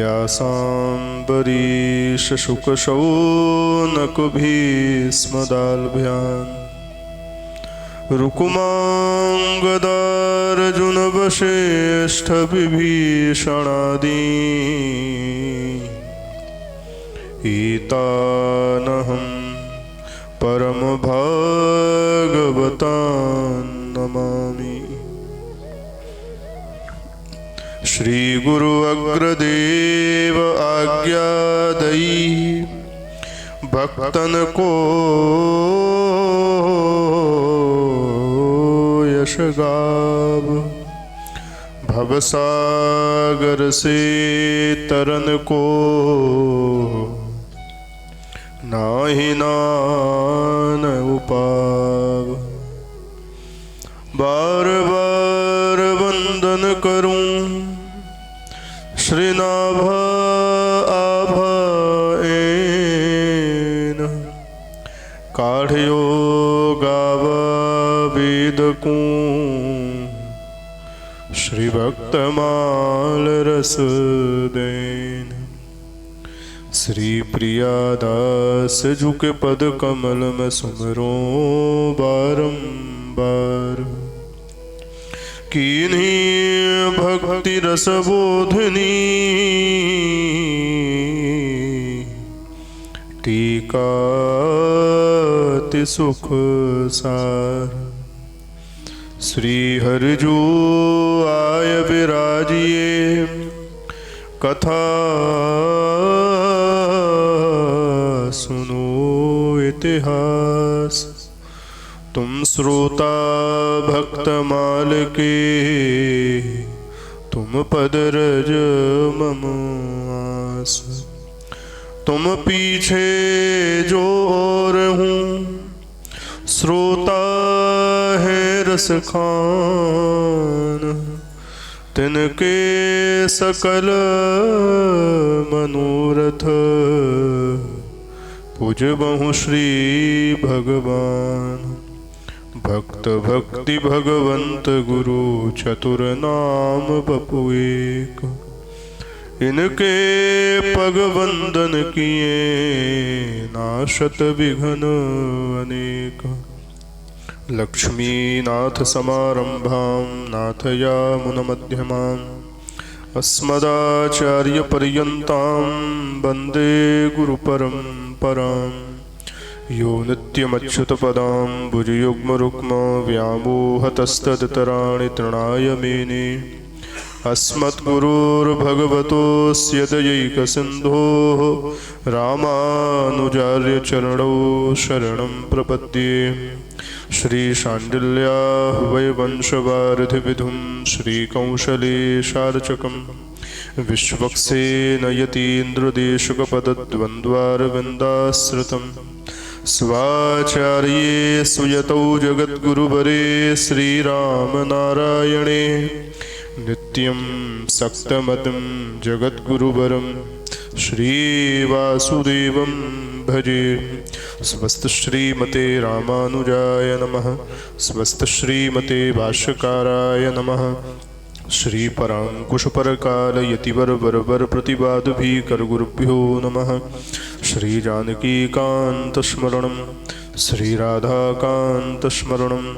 व्यासाम्बरीशशुकशौनकभीष्मदाल्भ्याम् रुकुमाङ्गदार्जुनवसिष्ठविभीषणादीन् एतानहं परमभागवतान् नमामि। श्रीगुरु अग्रदेव आज्ञादयी भक्तन को यश गाव, भवसागर से तरन को नाहि नान उपाव। बार बार वंदन करूं श्रीनाभ आभएन, काढ़ियो गाव वेद को श्री भक्तमाल रस देन। श्री प्रियादास झुके पद कमल में सुमरो बारंबार, कीन्ही भक्ति रस बोधनी टीका ति सुख सार। श्री हरि जो आय विराजिए कथा सुनो इतिहास, तुम श्रोता भक्त माल के तुम पद रज मम आस। तुम पीछे जो और हूँ श्रोता है रस खान, तिनके सकल मनोरथ पूज बहु श्री भगवान। भक्त भक्ति भगवंत गुरु चतुर नाम बपु एक, इनके पग वंदन किए नाशत विघ्न अनेक। लक्ष्मी नाथ समारंभां नाथयामुनमध्यमाम् अस्मदाचार्य पर्यन्तां वन्दे गुरुपरम्पराम्। यो नित्यमच्युतपदाम्बुजयुग्मरुक्म व्यामोहतस्तदितराणि तृणाय मेने, अस्मद्गुरोर्भगवतोऽस्य दयैकसिन्धोः रामानुजार्यचरणौ शरणं प्रपद्ये। श्री शाण्डिल्या वैवंशवारिधिविधुं श्रीकौशलेशार्चकं विश्वक्सेन यतीन्द्रदेशकपदद्वन्द्वारविन्दाश्रितं स्वाचार्ये सुयतौ जगद्गुरुवरे श्रीरामनारायणे नित्यं सक्तमतं जगद्गुरुवरं श्रीवासुदेवं भजे। स्वस्त श्रीमते रामानुजाय नमः। स्वस्त श्रीमते भाष्यकाराय नमः। श्री परांकुश परकाल यतिवर वरवर प्रतिवाद भी कर गुरुभ्यो नमः। श्री जानकी कांत स्मरणं श्री राधा कांत स्मरणं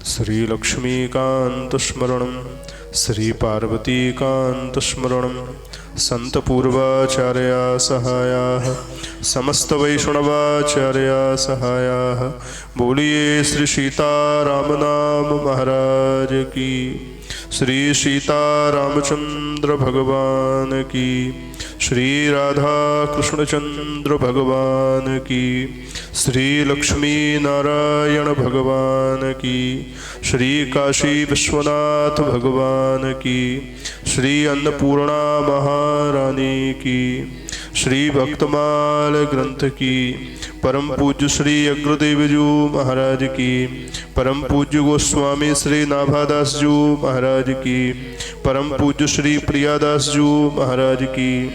श्री लक्ष्मी कांत स्मरणं श्री पार्वती कांत स्मरणं। संत पूर्वाचार्या सहायाः समस्त वैष्णवाचार्या सहायाः। बोलिए श्री सीताराम नाम महाराज की। श्री सीता रामचंद्र भगवान की। श्री राधा कृष्णचंद्र भगवान की। श्री लक्ष्मी नारायण भगवान की। श्री काशी विश्वनाथ भगवान की। श्री अन्नपूर्णा महारानी की। श्री भक्तमाल ग्रंथ की। परम पूज्य श्री अग्रदेव जी महाराज की। परम पूज्य गोस्वामी श्री नाभादास जी महाराज की। परम पूज्य श्री प्रियादास जी महाराज की।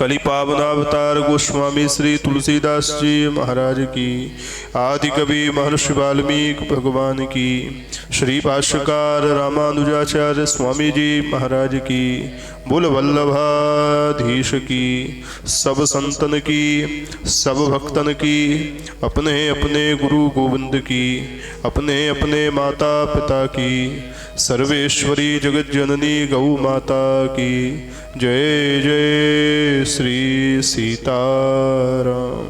कली पावनावतार गोस्वामी श्री तुलसीदास जी महाराज की। आदि कवि महर्षि वाल्मीकि भगवान की। श्री भाष्यकार रामानुजाचार्य स्वामी जी महाराज की। बोल वल्लभाधीश की, सब संतन की, सब भक्तन की, अपने अपने गुरु गोविंद की, अपने अपने माता पिता की, सर्वेश्वरी जगत जननी गौ माता की जय जय श्री सीताराम।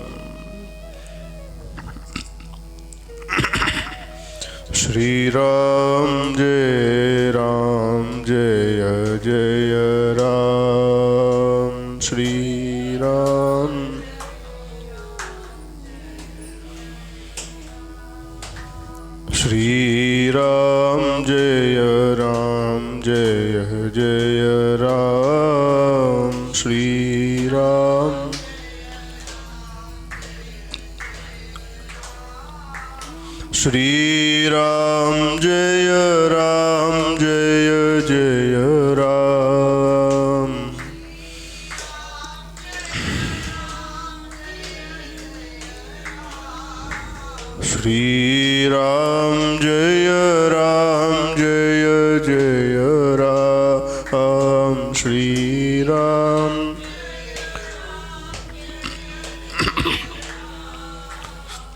श्री राम जय जय राम, श्री राम। श्री राम जय जय राम, श्री राम। श्री राम जय जय राम। श्री राम जय जय राम, श्री राम।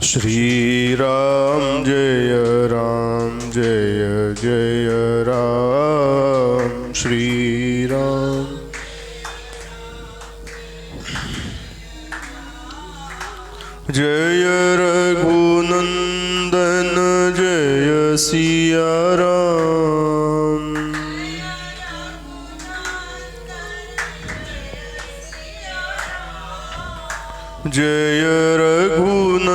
श्री राम जय जय राम, श्री राम। जय रघुनंदन जय सिया राम। जय रघुनंदन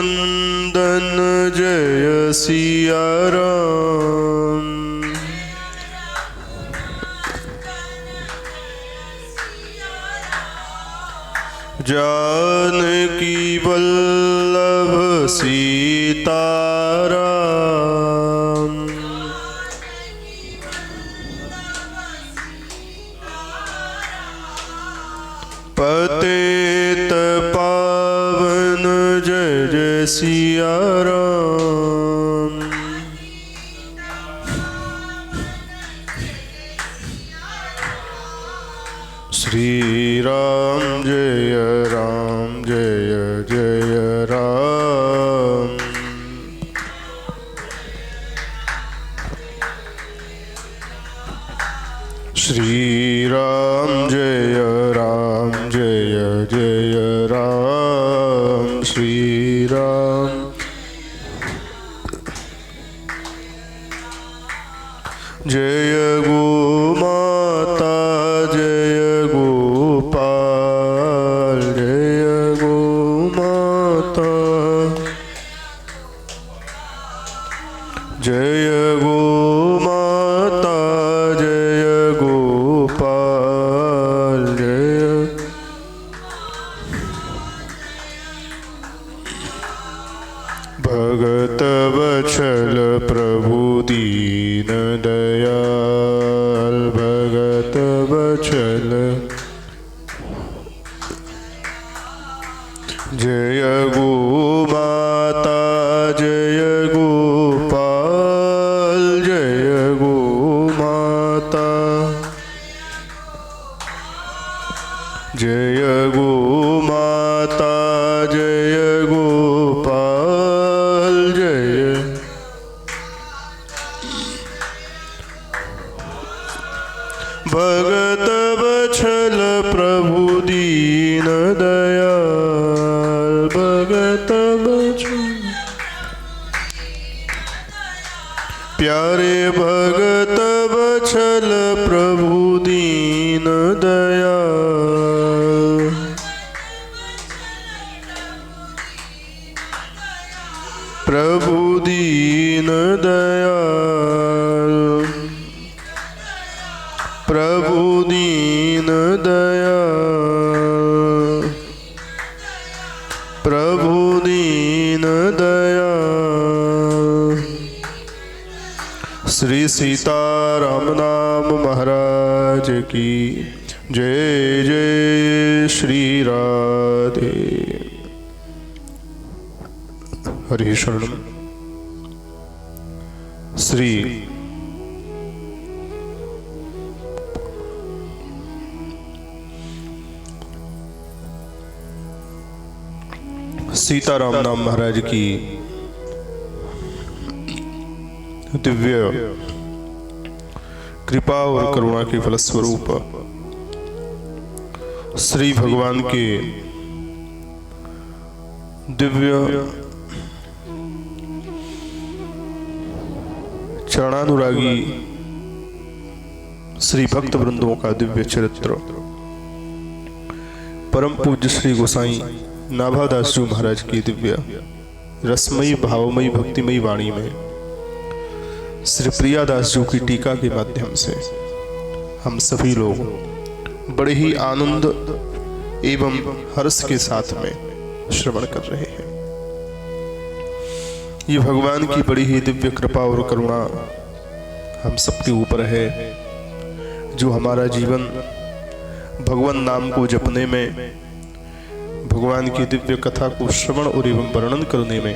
जय सिया राम। जानकी वल्लभ सीताराम। पतित पावन जय जय सिया राम। श्री राम जय जय राम। श्री राम जय जय राम, श्री राम। जय गो माता जय गोपाल, जय गो माता। जय गो माता जय गोपाल, जय। भगत वत्सल प्रभु दीन दयाल, भगत वत्सल। जय गो माता जय गोपाल, जय गो माता। जय गो माता जय गोपाल, जय। भगत वत्सल प्रभु दीन दयाल, भगत वत्सल। प्यारे भगत वत्सल प्रभु दीन दयाल। प्रभु दीन दयाल, प्रभु दीन दयाल, प्रभु दीन दयाल। श्री सीताराम नाम महाराज की जय जय श्री राधे। हरि शरणम। श्री सीताराम नाम महाराज की दिव्य कृपा और करुणा के फलस्वरूप श्री भगवान के दिव्य चरणानुरागी श्री भक्त वृंदों का दिव्य चरित्र परम पूज्य श्री गोसाई नाभादास जी महाराज की दिव्य रसमयी भावमयी भक्तिमयी वाणी में श्री प्रियादास जी की टीका के माध्यम से हम सभी लोग बड़े ही आनंद एवं हर्ष के साथ में श्रवण कर रहे हैं। ये भगवान की बड़ी ही दिव्य कृपा और करुणा हम सबके ऊपर है, जो हमारा जीवन भगवान नाम को जपने में, भगवान की दिव्य कथा को श्रवण और एवं वर्णन करने में,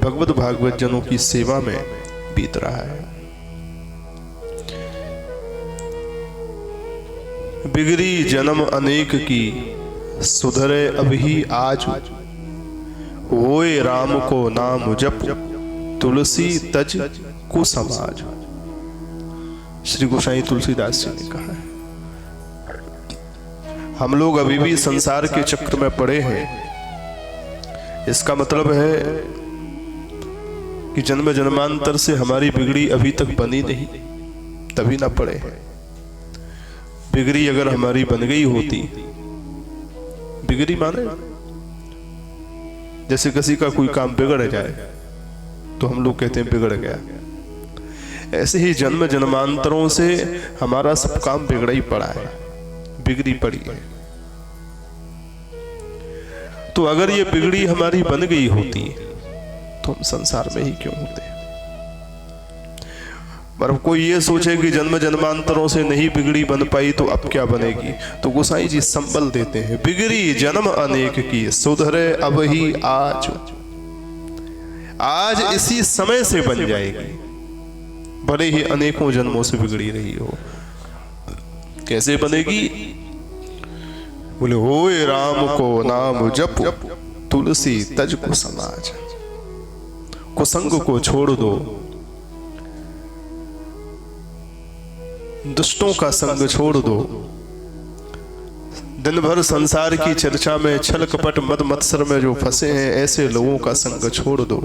भगवत भागवत जनों की सेवा में बीत रहा है। बिगड़ी जन्म अनेक की सुधरे अभी आज, होए राम को नाम जप तुलसी तज कुसमाज। श्री गोसाई तुलसीदास जी ने कहा है, हम लोग अभी भी संसार के चक्र में पड़े हैं। इसका मतलब है कि जन्म जन्मांतर से हमारी बिगड़ी अभी तक बनी नहीं, तभी ना पड़े हैं। बिगड़ी अगर हमारी बन गई होती, बिगड़ी माने जैसे किसी का कोई काम बिगड़ जाए तो हम लोग कहते हैं बिगड़ गया, ऐसे ही जन्म जन्मांतरों से हमारा सब काम बिगड़ा ही पड़ा है, बिगड़ी पड़ी है। तो अगर ये बिगड़ी हमारी बन गई होती तो हम संसार में ही क्यों होते। पर कोई ये सोचे कि जन्म जन्मांतरों से नहीं बिगड़ी बन पाई तो अब क्या बनेगी, तो गोसाई जी संबल देते हैं, बिगड़ी जन्म अनेक की सुधरे अब ही आज, आज इसी समय से बन जाएगी, भले ही अनेकों जन्मों से बिगड़ी रही हो। कैसे बनेगी? बोले होए राम को नाम जप तुलसी तज कुसमाज। कुसंग को छोड़ दो, दुष्टों का संग छोड़ दो, दिन भर संसार की चर्चा में छल कपट मद मत्सर में जो फंसे हैं ऐसे लोगों का संग छोड़ दो,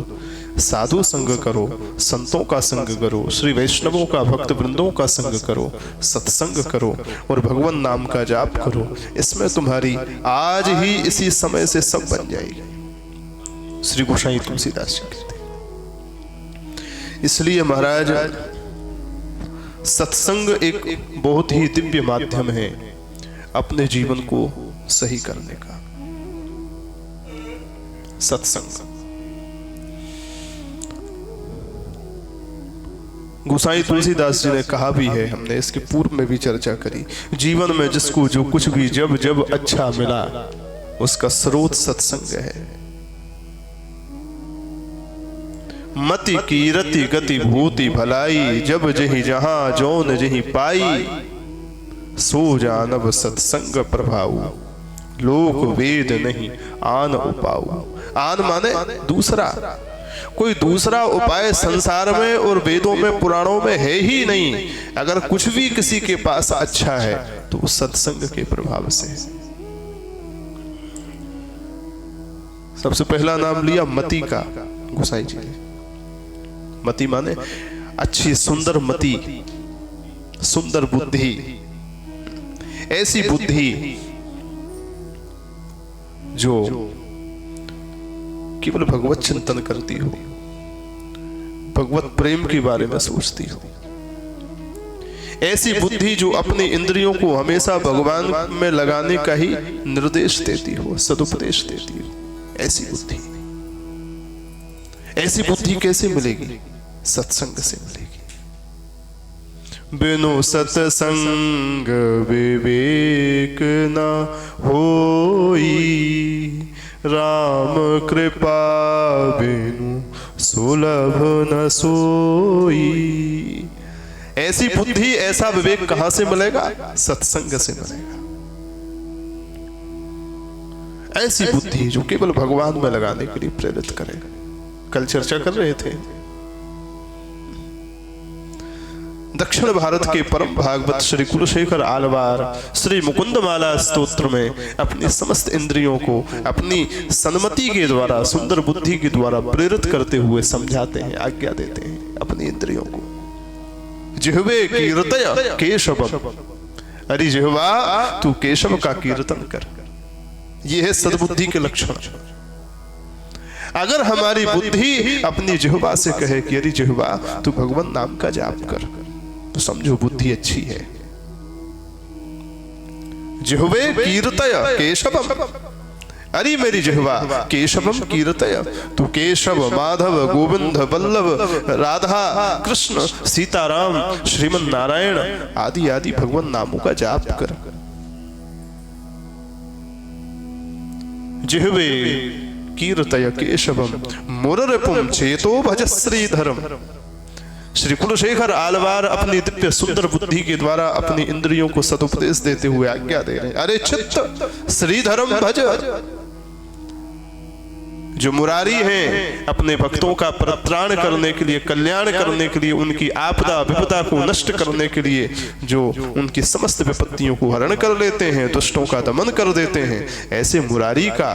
साधु संग करो, संतों का संग करो, श्री वैष्णवों का भक्त वृंदों का संग करो, सत्संग करो और भगवान नाम का जाप करो। इसमें तुम्हारी आज ही इसी समय से सब बन जाएगी। श्री गोसाई तुलसीदास जी कहते हैं। इसलिए महाराज सत्संग एक बहुत ही दिव्य माध्यम है अपने जीवन को सही करने का। सत्संग गोसाई तुलसीदास जी ने कहा भी है, हमने इसके पूर्व में भी चर्चा करी, जीवन में जिसको जो कुछ भी जब जब अच्छा मिला उसका स्रोत सत्संग है। मति कीरति गति भूति भलाई, जब जही जहां जौन जही पाई, सो जानब सत्संग प्रभाऊ, लोक वेद नहीं आन उपाऊ। आन माने दूसरा, कोई दूसरा उपाय संसार में और वेदों में पुराणों में है ही नहीं। अगर कुछ भी किसी के पास अच्छा है तो सत्संग के प्रभाव से। सबसे पहला नाम लिया मति का गोसाई जी ने। मति माने अच्छी सुंदर मति, सुंदर बुद्धि, ऐसी बुद्धि जो केवल भगवत चिंतन करती हो, भगवत प्रेम के बारे में सोचती हो, ऐसी बुद्धि जो अपनी इंद्रियों को हमेशा भगवान में लगाने का ही निर्देश देती हो, सदुपदेश देती हो, ऐसी बुद्धि। ऐसी बुद्धि कैसे मिलेगी? सत्संग से मिलेगी। बिनु सत्संग विवेक न होई, राम कृपा बिनु सुलभ न सोई। ऐसी बुद्धि ऐसा विवेक कहां से मिलेगा? सत्संग से मिलेगा। ऐसी बुद्धि जो केवल भगवान में लगाने के लिए प्रेरित करे। कल चर्चा कर रहे थे, दक्षिण भारत के परम भागवत श्री कुलशेखर आलवार श्री मुकुंदमाला स्तोत्र में अपनी समस्त इंद्रियों को अपनी सन्मति के द्वारा, सुंदर बुद्धि के द्वारा प्रेरित करते हुए समझाते हैं, आज्ञा देते हैं अपनी इंद्रियों को। जिह्वे कीर्तय केशवम, अरे जिह्वा तू केशव का कीर्तन कर। यह है सद्बुद्धि के लक्षण। अगर हमारी बुद्धि अपनी जिह्वा से कहे कि अरे जिह्वा तू भगवान नाम का जाप कर, तो समझो बुद्धि अच्छी है। जिह्वे कीर्तय केशवम, अरे मेरी जिह्वा केशवम कीर्तय, तू केशव, माधव, गोविंद, वल्लभ, राधा, कृष्ण, सीताराम, श्रीमन नारायण आदि आदि भगवान नामों का जाप कर। जिह्वे कीर्तय केशवम मुररिपुम चेतो भज श्रीधरम। श्री कुलशेखर आलवार अपनी दिव्य सुंदर बुद्धि के द्वारा अपनी इंद्रियों को सदुपदेश देते हुए आज्ञा दे रहे हैं, अरे चित्त श्रीधरम भज। जो मुरारी हैं, अपने भक्तों का परित्राण करने के लिए, कल्याण करने के लिए, उनकी आपदा विपदा को नष्ट करने के लिए, जो उनकी समस्त विपत्तियों को हरण कर लेते हैं, दुष्टों का दमन कर देते हैं, ऐसे मुरारी का,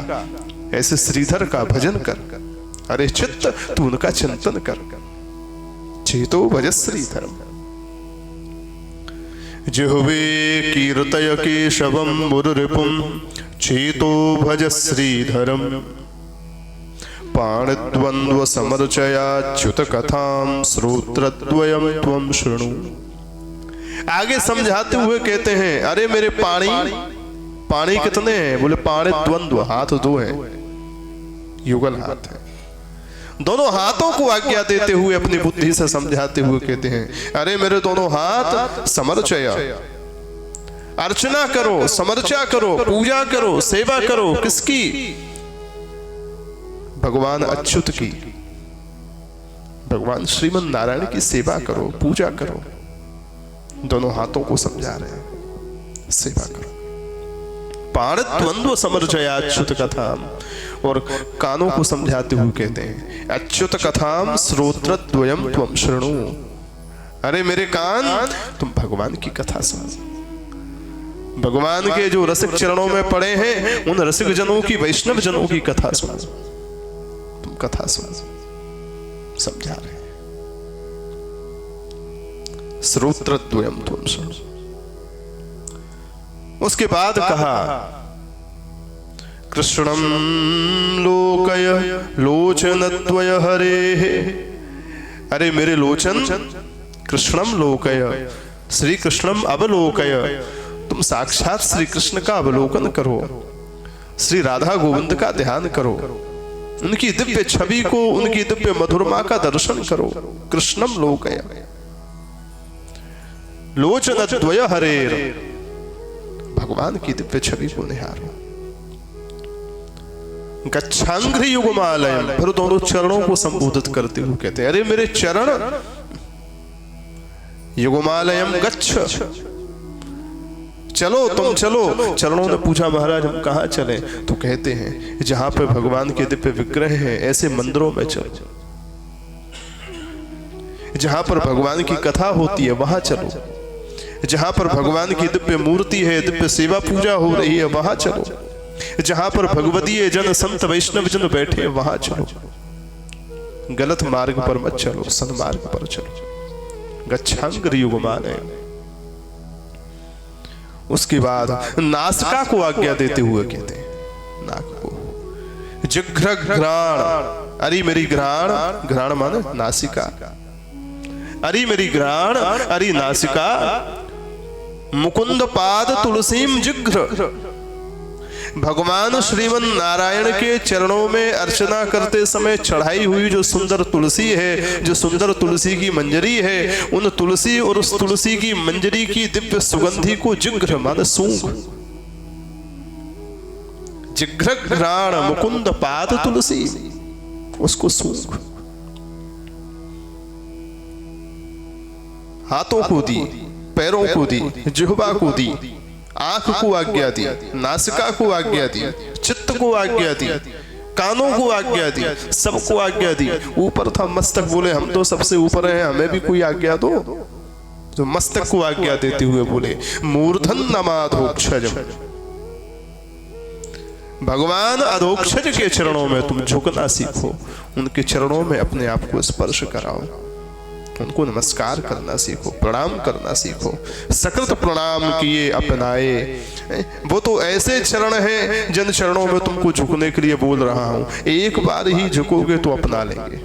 ऐसे श्रीधर का भजन कर। अरे चित्त तू उनका चिंतन कर। चेतो भज श्रीधरम। जिह्वे कीर्तय केशवम मुररिपुम चेतो भज श्रीधरम। पाणिद्वंद्व समर्चयाच्युत कथाम श्रोत्रद्वयम त्वं शृणु। आगे समझाते हुए कहते हैं, अरे मेरे पाणी कितने हैं? बोले पाणिद्वंद्व, हाथ दो है, युगल हाथ है। दोनों हाथों को आज्ञा देते हुए अपनी बुद्धि से समझाते हुए कहते हैं, अरे मेरे दोनों हाथ समर्चय, अर्चना करो, समर्चा करो, पूजा करो, सेवा करो। किसकी? भगवान अच्युत की, भगवान श्रीमन नारायण की सेवा करो, पूजा करो। दोनों हाथों को समझा रहे हैं, सेवा करो। पाणिद्वंद्व समर्चयाच्युत कथाम, और कानों को समझाते हुए कहते हैं, अच्युत कथाम श्रोत्रद्वयम त्वं शृणु। अरे मेरे कान, तुम भगवान की कथा सुनो। भगवान के जो रसिक चरणों में पड़े हैं, उन रसिक जनों की, वैष्णव जनों की कथा सुनो। तुम कथा सुनो, समझा रहे हैं। श्रोत्रद्वयम त्वं शृणु। उसके बाद कहा, कृष्णम लोकय लोचनद्वय हरेः। अरे मेरे लोचन, कृष्णम लोकय, श्री कृष्णम अवलोकय। तुम साक्षात श्री कृष्ण का अवलोकन करो, श्री राधा गोविंद का ध्यान करो, उनकी दिव्य छवि को, उनकी दिव्य मधुरमा का दर्शन करो। कृष्णम लोकय लोचनद्वय हरेर, भगवान की दिव्य छवि को निहारो। गच्छांघ्रि युगमालयम, फिर दोनों चरणों को संबोधित करते हुए कहते हैं, अरे मेरे चरण, युगमालयम गच्छ, चलो तुम चलो। चरणों ने पूछा, महाराज हम कहाँ चलें? तो कहते हैं, जहां पे भगवान के दिव्य विग्रह हैं, ऐसे मंदिरों में चलो। जहां पर भगवान की कथा होती है वहां चलो। जहां पर भगवान की दिव्य मूर्ति है, दिव्य सेवा पूजा हो रही है, वहां चलो। जहां पर भगवदीय जन, संत वैष्णव जन बैठे, वहां चलो। गलत मार्ग पर मत चलो, सन्मार्ग पर चलो। गच्छांघ्रि युगमालयम। उसके बाद नासिका को आज्ञा देते हुए कहते हैं, नाक को। जिघ्र घ्राण, अरे मेरी घ्राण, घ्राण माने नासिका। अरे मेरी घ्राण, अरे नासिका। मुकुंद पाद तुलसीम जिघ्र। भगवान श्रीमन नारायण के चरणों में अर्चना करते समय चढ़ाई हुई जो सुंदर तुलसी है, जो सुंदर तुलसी की मंजरी है, उन तुलसी और उस तुलसी की मंजरी की दिव्य सुगंधि को जिघ्र माने सूंघ। जिघ्र घ्राण मुकुंद पाद तुलसी, उसको सूंघ। हाथों को दी, पैरों को दी, जिह्वा को दी, आंख को आज्ञा दी, नासिका को आज्ञा दी, चित्त को आज्ञा दी, कानों को आज्ञा दी, सबको आज्ञा दी। ऊपर था मस्तक, बोले हम तो सबसे ऊपर हैं, हमें भी कोई आज्ञा दो। जो मस्तक को आज्ञा देते हुए बोले मूर्धन नमाधोक्षजम, भगवान अधोक्षज के चरणों में तुम झुकना सीखो, उनके चरणों में अपने आप को स्पर्श कराओ, उनको नमस्कार करना सीखो, प्रणाम करना सीखो। सकृत प्रणाम किए अपनाए, वो तो ऐसे चरण हैं जिन चरणों में तुमको झुकने के लिए बोल रहा हूं, एक बार ही झुकोगे तो अपना लेंगे।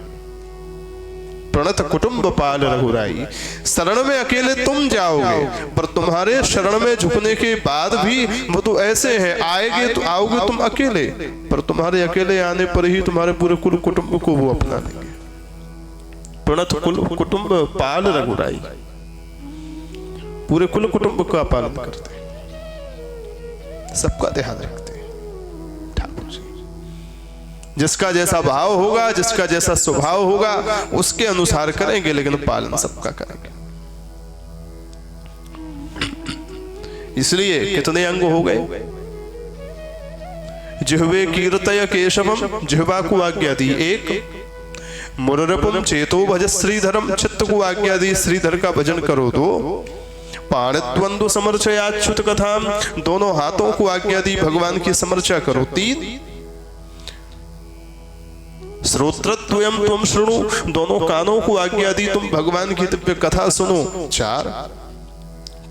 प्रणत कुटुंब पाल रघुराई, शरण में अकेले तुम जाओगे, पर तुम्हारे शरण में झुकने के बाद भी वो तो ऐसे हैं, आएगे तो आओगे तुम अकेले, पर तुम्हारे अकेले आने पर ही तुम्हारे पूरे कुल कुटुंब को वो अपना लेंगे। प्रणत कुल कुटुंब पाल रघुराई, पूरे कुल कुटुंब का पालन करते हैं, सबका ध्यान रखते हैं ठाकुर जी। जिसका जैसा भाव होगा, जिसका जैसा स्वभाव होगा, उसके अनुसार करेंगे, लेकिन पालन सबका करेंगे। इसलिए कितने अंग हो गए? जिह्वे कीर्तय केशवम, जिह्वा को आज्ञा दी एक, मुररपुम चेतो भज श्रीधरम, चित्त को आज्ञा दी श्रीधर का भजन करो दो, पाणित्वंदु समर्चयाच्युत कथाम, दोनों हाथों को आज्ञा दी भगवान की समर्चा करो तीन, श्रोत्रत्वयम त्वम शृणु, दोनों कानों को आज्ञा दी तुम भगवान की दिव्य कथा सुनो चार,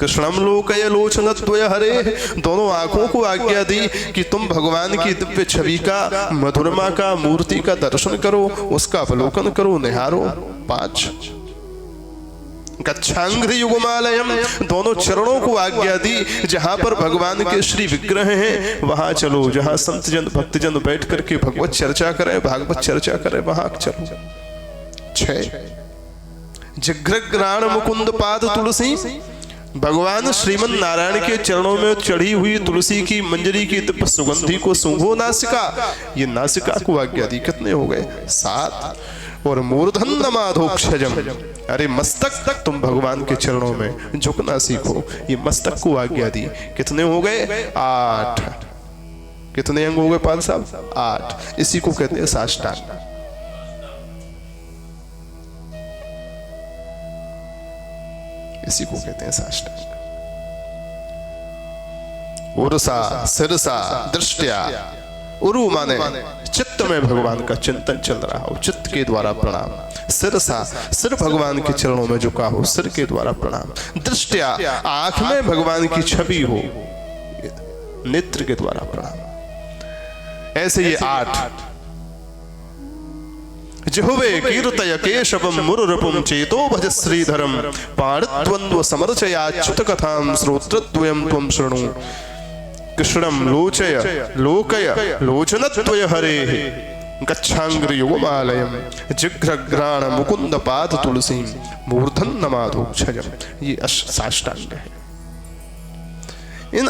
कृष्णम लोकय लोचनत्वय हरे, दोनों आंखों को आज्ञा दी कि तुम भगवान की दिव्य छवि का, मधुरमा का, मूर्ति का दर्शन करो, उसका अवलोकन करो, निहारो पांच, गच्छांघ्रि युगमालयम, दोनों चरणों को आज्ञा दी जहां पर भगवान के श्री विग्रह हैं वहां चलो, जहां संत जन भक्तजन बैठ करके भगवत चर्चा करें, भागवत चर्चा करें, वहां चलो। छह, जिघ्रग्राण मुकुंद पाद तुलसी, भगवान श्रीमन नारायण के चरणों में चढ़ी हुई तुलसी की मंजरी की दिव्य सुगंधी को सूंघो नासिका, ये नासिका को आज्ञा दी। कितने हो गए? सात। और मूर्धन नमाधोक्षजम, अरे मस्तक तक तुम भगवान के चरणों में झुकना सीखो, ये मस्तक को आज्ञा दी। कितने हो गए? आठ। कितने अंग हो गए पाल साहब? आठ। इसी को कहते हैं साष्टांग। इसी को कहते हैं साष्टांग। उरसा सिरसा दृष्टिया, उरु माने चित्त में भगवान का चिंतन चल रहा हो, चित्त के द्वारा प्रणाम। सिरसा, सिर भगवान के चरणों में झुका हो, सिर के द्वारा प्रणाम। दृष्टिया, आंख में भगवान की छवि हो, नेत्र के द्वारा प्रणाम। ऐसे ये आठ। जिह्वे कीर्तय केशवम मुररपुम चेतो भज श्रीधरम, पाणित्वंद्व समर्चयाच्युत कथाम, श्रोत्रद्वयम त्वं शृणु, कृष्णम लोचय लोकय लोचनत्वय हरेः, गच्छांघ्रि युगमालयम, जिघ्रग्राण मुकुंद पाद तुलसीम, मूर्धन नमाधोक्षजम। ये साष्टांग है। इन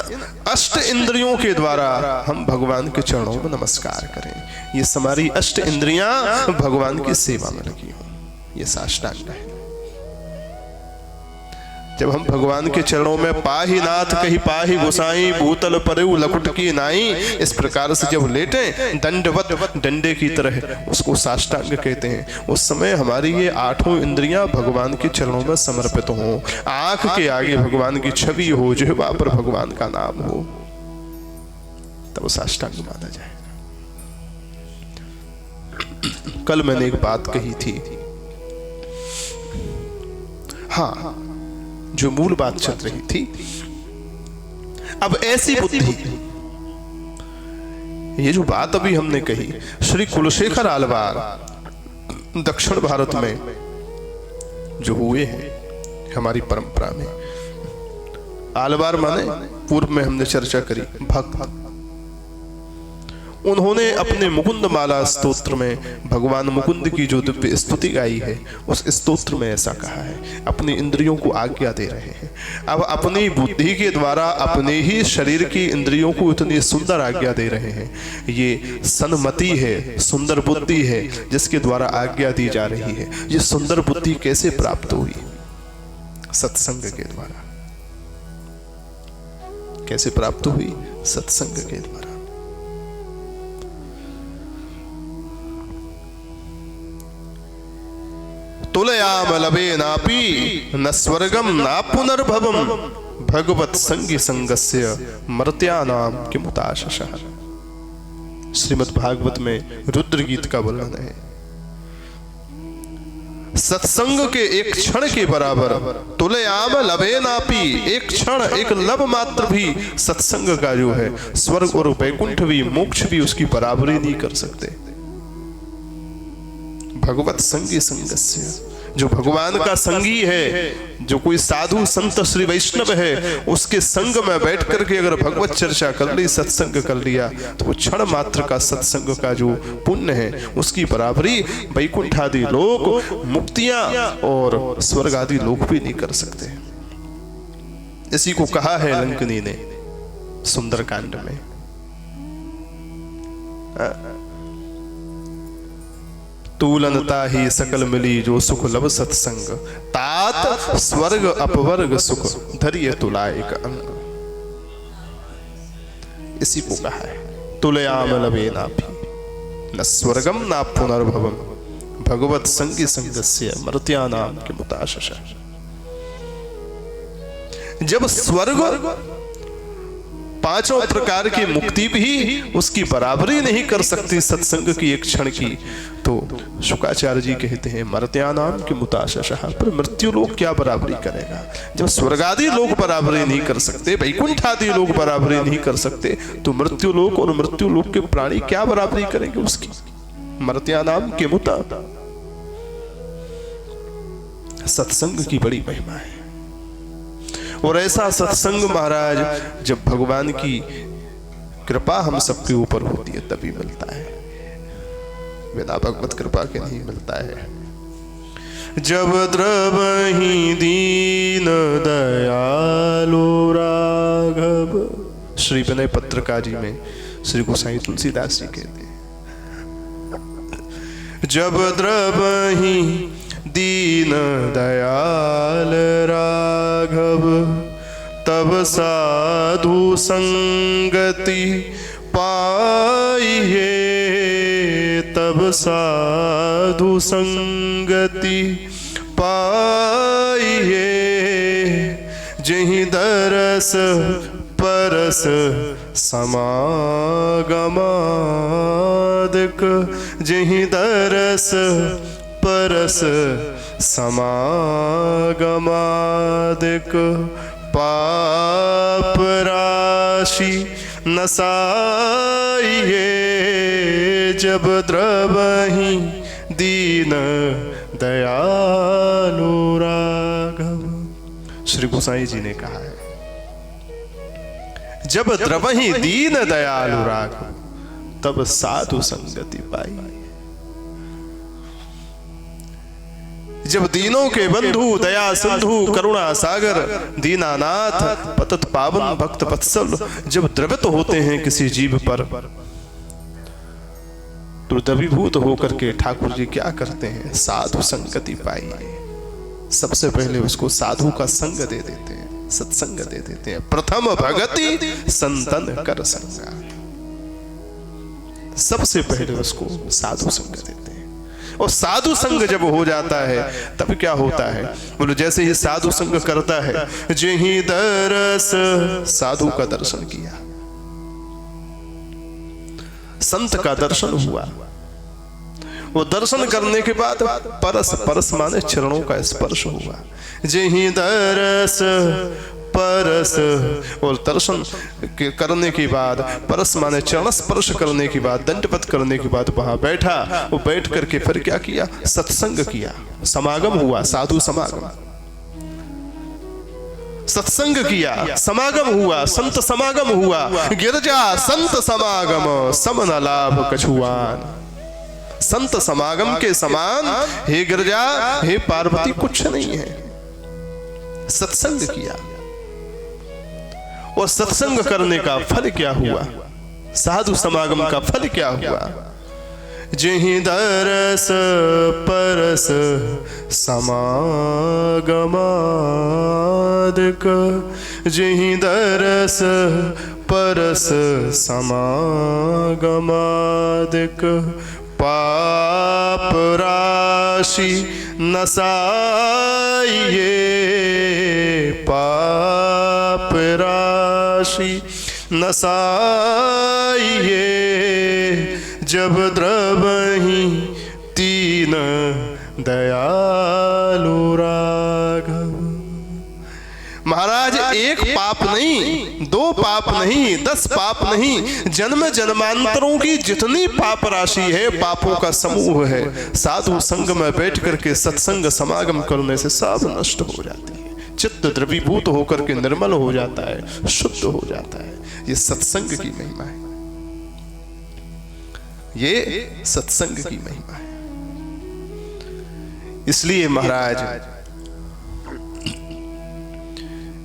अष्ट इंद्रियों के द्वारा हम भगवान के चरणों में नमस्कार करें। ये हमारी अष्ट इंद्रियां भगवान की सेवा में लगी हो, ये साष्टांग है। जब हम भगवान के चरणों में पाही नाथ कही पाही गोसाई, भूतल परेउ लकुट की नाई, इस प्रकार से जब लेटे दंडवत, डंडे की तरह, उसको साष्टांग कहते हैं। उस समय हमारी ये आठों इंद्रियां भगवान के चरणों में समर्पित हों, आंख के आगे भगवान की छवि हो, जिह्वा पर भगवान का नाम हो, तब साष्टांग माना जाएगा। कल मैंने एक बात कही थी, हाँ, जो मूल बात चल रही थी, अब ऐसी बुद्धि, ये जो बात अभी हमने कही, श्री कुलशेखर आलवार दक्षिण भारत में जो हुए हैं हमारी परंपरा में, आलवार माने पूर्व में हमने चर्चा करी भक्त, उन्होंने अपने मुकुंद माला स्तोत्र में भगवान मुकुंद की जो दिव्य स्तुति गाई है, उस स्तोत्र में ऐसा कहा है, अपनी इंद्रियों को आज्ञा दे रहे हैं। अब अपनी बुद्धि के द्वारा अपने ही शरीर की इंद्रियों को इतनी सुंदर आज्ञा दे रहे हैं। ये सन्मति है, सुंदर बुद्धि है, जिसके द्वारा आज्ञा दी जा रही है। ये सुंदर बुद्धि कैसे प्राप्त हुई? सत्संग के द्वारा। कैसे प्राप्त हुई? सत्संग के द्वारा। तुलयाम लभेनापि न स्वर्गम न पुनर्भवम भगवत संगी संगस्य मर्त्यानाम किमुताशशः। श्रीमद् भागवत में रुद्र गीत का वर्णन है। सत्संग के एक क्षण के बराबर, तुलयाम लभेनापि, एक क्षण, एक लब मात्र भी सत्संग का जो है, स्वर्ग और वैकुंठ भी, मोक्ष भी उसकी बराबरी नहीं कर सकते। भगवत संगी संगस्य, जो भगवान का संगी है, जो कोई साधु संत श्री वैष्णव है, उसके संग में बैठ करके अगर भगवत चर्चा कर ली, सत्संग कर लिया, तो वो क्षण मात्र का सत्संग का जो पुण्य है, उसकी बराबरी वैकुंठ आदि लोक, मुक्तियां और स्वर्ग आदि लोक भी नहीं कर सकते। इसी को कहा है लंकनी ने सुंदरकांड में। तूलनता ही सकल मिली जो सुख लब सत्संग, तात स्वर्ग अपवर्ग सुख धरिय तुलायक अंग। इसी को कहा है, तुलयाम लभेनापि न स्वर्गम न पुनर्भवम भगवत संगी संगस्य मर्त्यानाम किमुताशशः। जब स्वर्ग, पांचों प्रकार की मुक्ति भी उसकी बराबरी नहीं कर सकती सत्संग की एक क्षण की, तो शुकाचार्य जी कहते हैं मर्त्यानाम किमुताशशः, पर मृत्यु लोक क्या बराबरी करेगा? जब स्वर्ग आदि लोग बराबरी नहीं कर सकते, वैकुंठ आदि लोग बराबरी नहीं कर सकते, तो मृत्यु लोक और मृत्यु लोक के प्राणी क्या बराबरी करेंगे उसकी? मर्त्यानाम किमुता। सत्संग की बड़ी महिमा है, और ऐसा सत्संग महाराज जब भगवान की कृपा हम सबके ऊपर होती है तभी मिलता है, बिना भगवत कृपा के नहीं मिलता है। जब द्रवहि दीन दयालु राघव, श्री विनय पत्रकारी में श्री गोसाई तुलसीदास जी कहते हैं, जब द्रवहि दीन दयाल राघव, तब साधु संगति पाइए, तब साधु संगति पाइए, जहि दरस परस समागमादिक, जहि दरस परस समागमादिक, पाप राशि नसाइए, जब द्रवहि दीन दयालु राघव। श्री गोसाई जी ने कहा है, जब द्रवहि दीन दयालु राघव, तब साधु संगति पाई। जब दीनों के बंधु, दया सिंधु, करुणा सागर, दीनानाथ, पतित पावन भक्त वत्सल जब द्रवित होते हैं किसी जीव पर, तो द्रवीभूत होकर के ठाकुर जी क्या करते हैं? साधु संगति पाई। सबसे पहले उसको साधु का संग दे देते हैं, सत्संग दे देते हैं। प्रथम भगति संतन कर संगा, सबसे पहले उसको साधु संग देते हैं। और साधु संग जब हो जाता है तब क्या होता है? बोलो, जैसे ही साधु संग करता है, जहीं दरस, साधु का दर्शन किया, संत का दर्शन हुआ, वो दर्शन करने के बाद परस, परस माने चरणों का स्पर्श हुआ, जहीं दरस परस, और दर्शन करने के बाद परस माने चरण स्पर्श करने के बाद, दंडवत करने के बाद वहां बैठा, वो बैठ करके फिर क्या किया? सत्संग किया, समागम हुआ, साधु समागम, सत्संग किया, समागम हुआ, संत समागम हुआ। गिरजा संत समागम सम न लाभ कछुआन, संत समागम के समान हे गिरजा, हे पार्वती कुछ नहीं है। सत्संग किया, और सत्संग करने का फल क्या हुआ? साधु समागम का फल क्या हुआ? जिहि दरस परस समागमादिक, जिहि दरस परस समागमादिक, पाप राशि नसाइए, पाप राशि नसाइए, जब द्रवहि तीन दयालु राघव। महाराज एक पाप नहीं, दो पाप नहीं, 10 पाप नहीं, जन्म जन्मांतरों की जितनी पाप राशि है, पापों का समूह है, साधु संग में बैठ करके सत्संग समागम करने से सब नष्ट हो जाती है। चित्त द्रवीभूत होकर के निर्मल हो जाता है, शुद्ध हो जाता है। ये सत्संग की महिमा है, ये सत्संग की महिमा है। इसलिए महाराज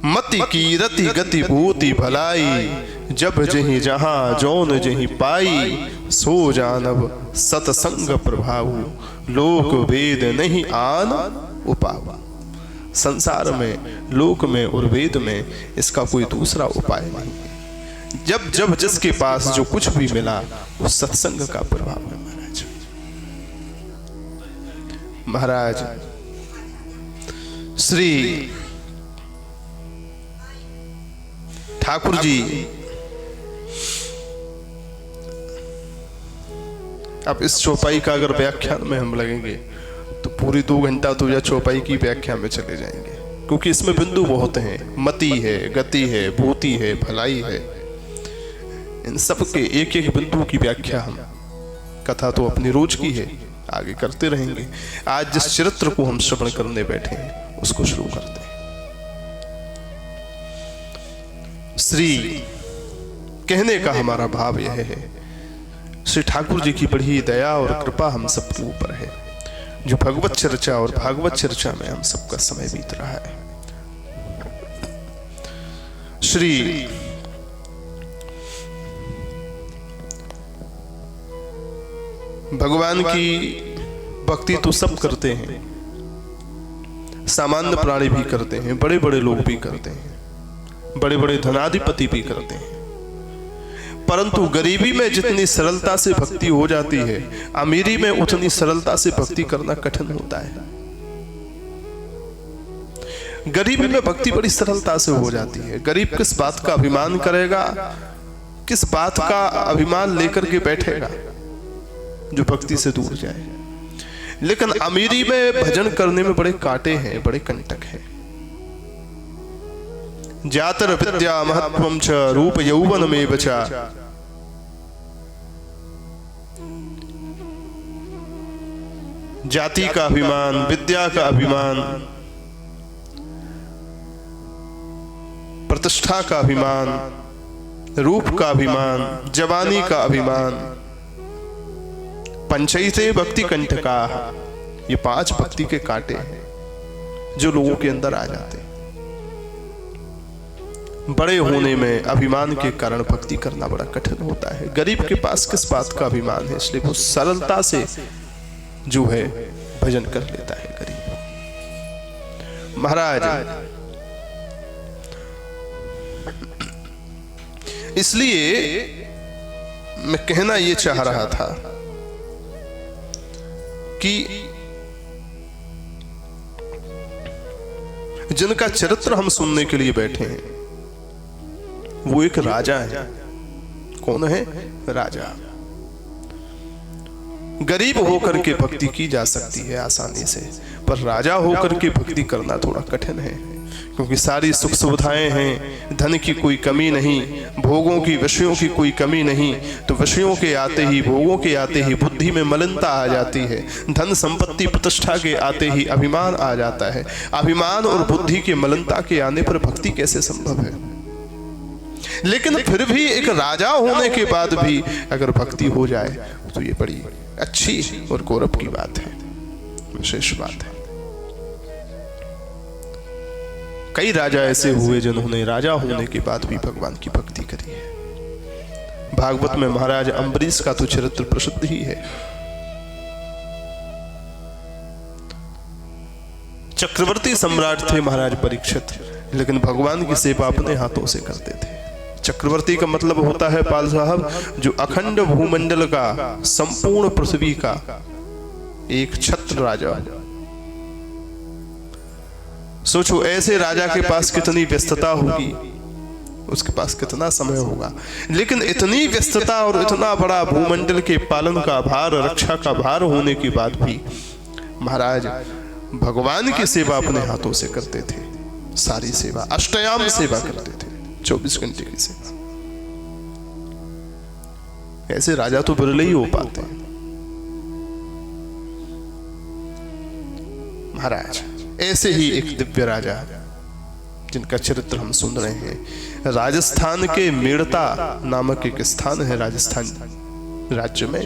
मति की रति गति भूति भलाई, जब जहीं जहां जौन जहीं पाई, सो जानब सतसंग प्रभाव, लोक वेद नहीं आन उपाव। संसार में, लोक में और वेद में इसका कोई दूसरा उपाय नहीं है। जब जब जिसके पास जो कुछ भी मिला वो सत्संग का प्रभाव है। महाराज श्री ठाकुर जी, अब इस चौपाई का अगर व्याख्यान में हम लगेंगे तो पूरी 2 घंटा तो यह चौपाई की व्याख्या में चले जाएंगे, क्योंकि इसमें बिंदु बहुत हैं। मति है, गति है, भूति है, भलाई है, इन सब के एक एक बिंदु की व्याख्या हम, कथा तो अपनी रोज की है, आगे करते रहेंगे। आज जिस चरित्र को हम श्रवण करने बैठे हैं उसको शुरू करते हैं। श्री कहने का हमारा भाव यह है, श्री ठाकुर जी की बड़ी दया और कृपा हम सबके ऊपर है, जो भगवत चर्चा और भागवत चर्चा में हम सबका समय बीत रहा है। श्री भगवान की भक्ति तो सब करते हैं, सामान्य प्राणी भी करते हैं, बड़े बड़े लोग भी करते हैं, बड़े बड़े धनाधिपति भी करते हैं, परंतु गरीबी में जितनी सरलता से भक्ति हो जाती है, अमीरी में उतनी सरलता से भक्ति करना कठिन होता है। गरीबी में भक्ति बड़ी सरलता से हो जाती है। गरीब किस बात का अभिमान करेगा, किस बात का अभिमान लेकर के बैठेगा जो भक्ति से दूर जाए। लेकिन अमीरी में भजन करने में बड़े कांटे हैं, बड़े कंटक हैं। जातर विद्या महत्वम च रूप यौवन में बचा, जाति का अभिमान, विद्या का अभिमान, प्रतिष्ठा का अभिमान, रूप का अभिमान, जवानी का अभिमान, पंचैते भक्ति कंटका, ये 5 भक्ति के कांटे हैं जो लोगों के अंदर आ जाते हैं। बड़े होने में अभिमान के कारण भक्ति करना बड़ा कठिन होता है। गरीब के पास किस बात का अभिमान है, इसलिए वो सरलता से जो है भजन कर लेता है गरीब। महाराज इसलिए मैं कहना ये चाह रहा था कि जिनका चरित्र हम सुनने के लिए बैठे हैं वो एक राजा है। कौन है? राजा। गरीब होकर के भक्ति की जा सकती है आसानी से, पर राजा होकर के भक्ति करना थोड़ा कठिन है, क्योंकि सारी सुख सुविधाएं हैं, धन की कोई कमी नहीं, भोगों की, विषयों की कोई कमी नहीं। तो विषयों के आते ही, भोगों के आते ही बुद्धि में मलिनता आ जाती है। धन संपत्ति प्रतिष्ठा के आते ही अभिमान आ जाता है। अभिमान और बुद्धि के मलिनता के आने पर भक्ति कैसे संभव है? लेकिन फिर भी एक राजा होने के बाद भी अगर भक्ति हो जाए तो ये बड़ी अच्छी और गौरव की बात है, विशेष बात है। कई राजा ऐसे हुए जिन्होंने राजा होने के बाद भी भगवान की भक्ति करी है। भागवत में महाराज अम्बरीश का तो चरित्र प्रसिद्ध ही है। चक्रवर्ती सम्राट थे महाराज परीक्षित, लेकिन भगवान की सेवा अपने हाथों से करते थे। चक्रवर्ती का मतलब होता है पाल साहब जो अखंड भूमंडल का, संपूर्ण पृथ्वी का एक छत्र राजा। सोचो ऐसे राजा के पास कितनी व्यस्तता होगी, उसके पास कितना समय होगा, लेकिन इतनी व्यस्तता और इतना बड़ा भूमंडल के पालन का भार, रक्षा का भार होने के बाद भी महाराज भगवान की सेवा अपने हाथों से करते थे। सारी सेवा, अष्टयाम सेवा करते थे, 24 घंटे की सेवा। ऐसे राजा तो बिरले ही हो पाते हैं महाराज। ऐसे ही एक दिव्य राजा जिनका चरित्र हम सुन रहे हैं, राजस्थान के मेड़ता नामक एक स्थान है राजस्थान राज्य में।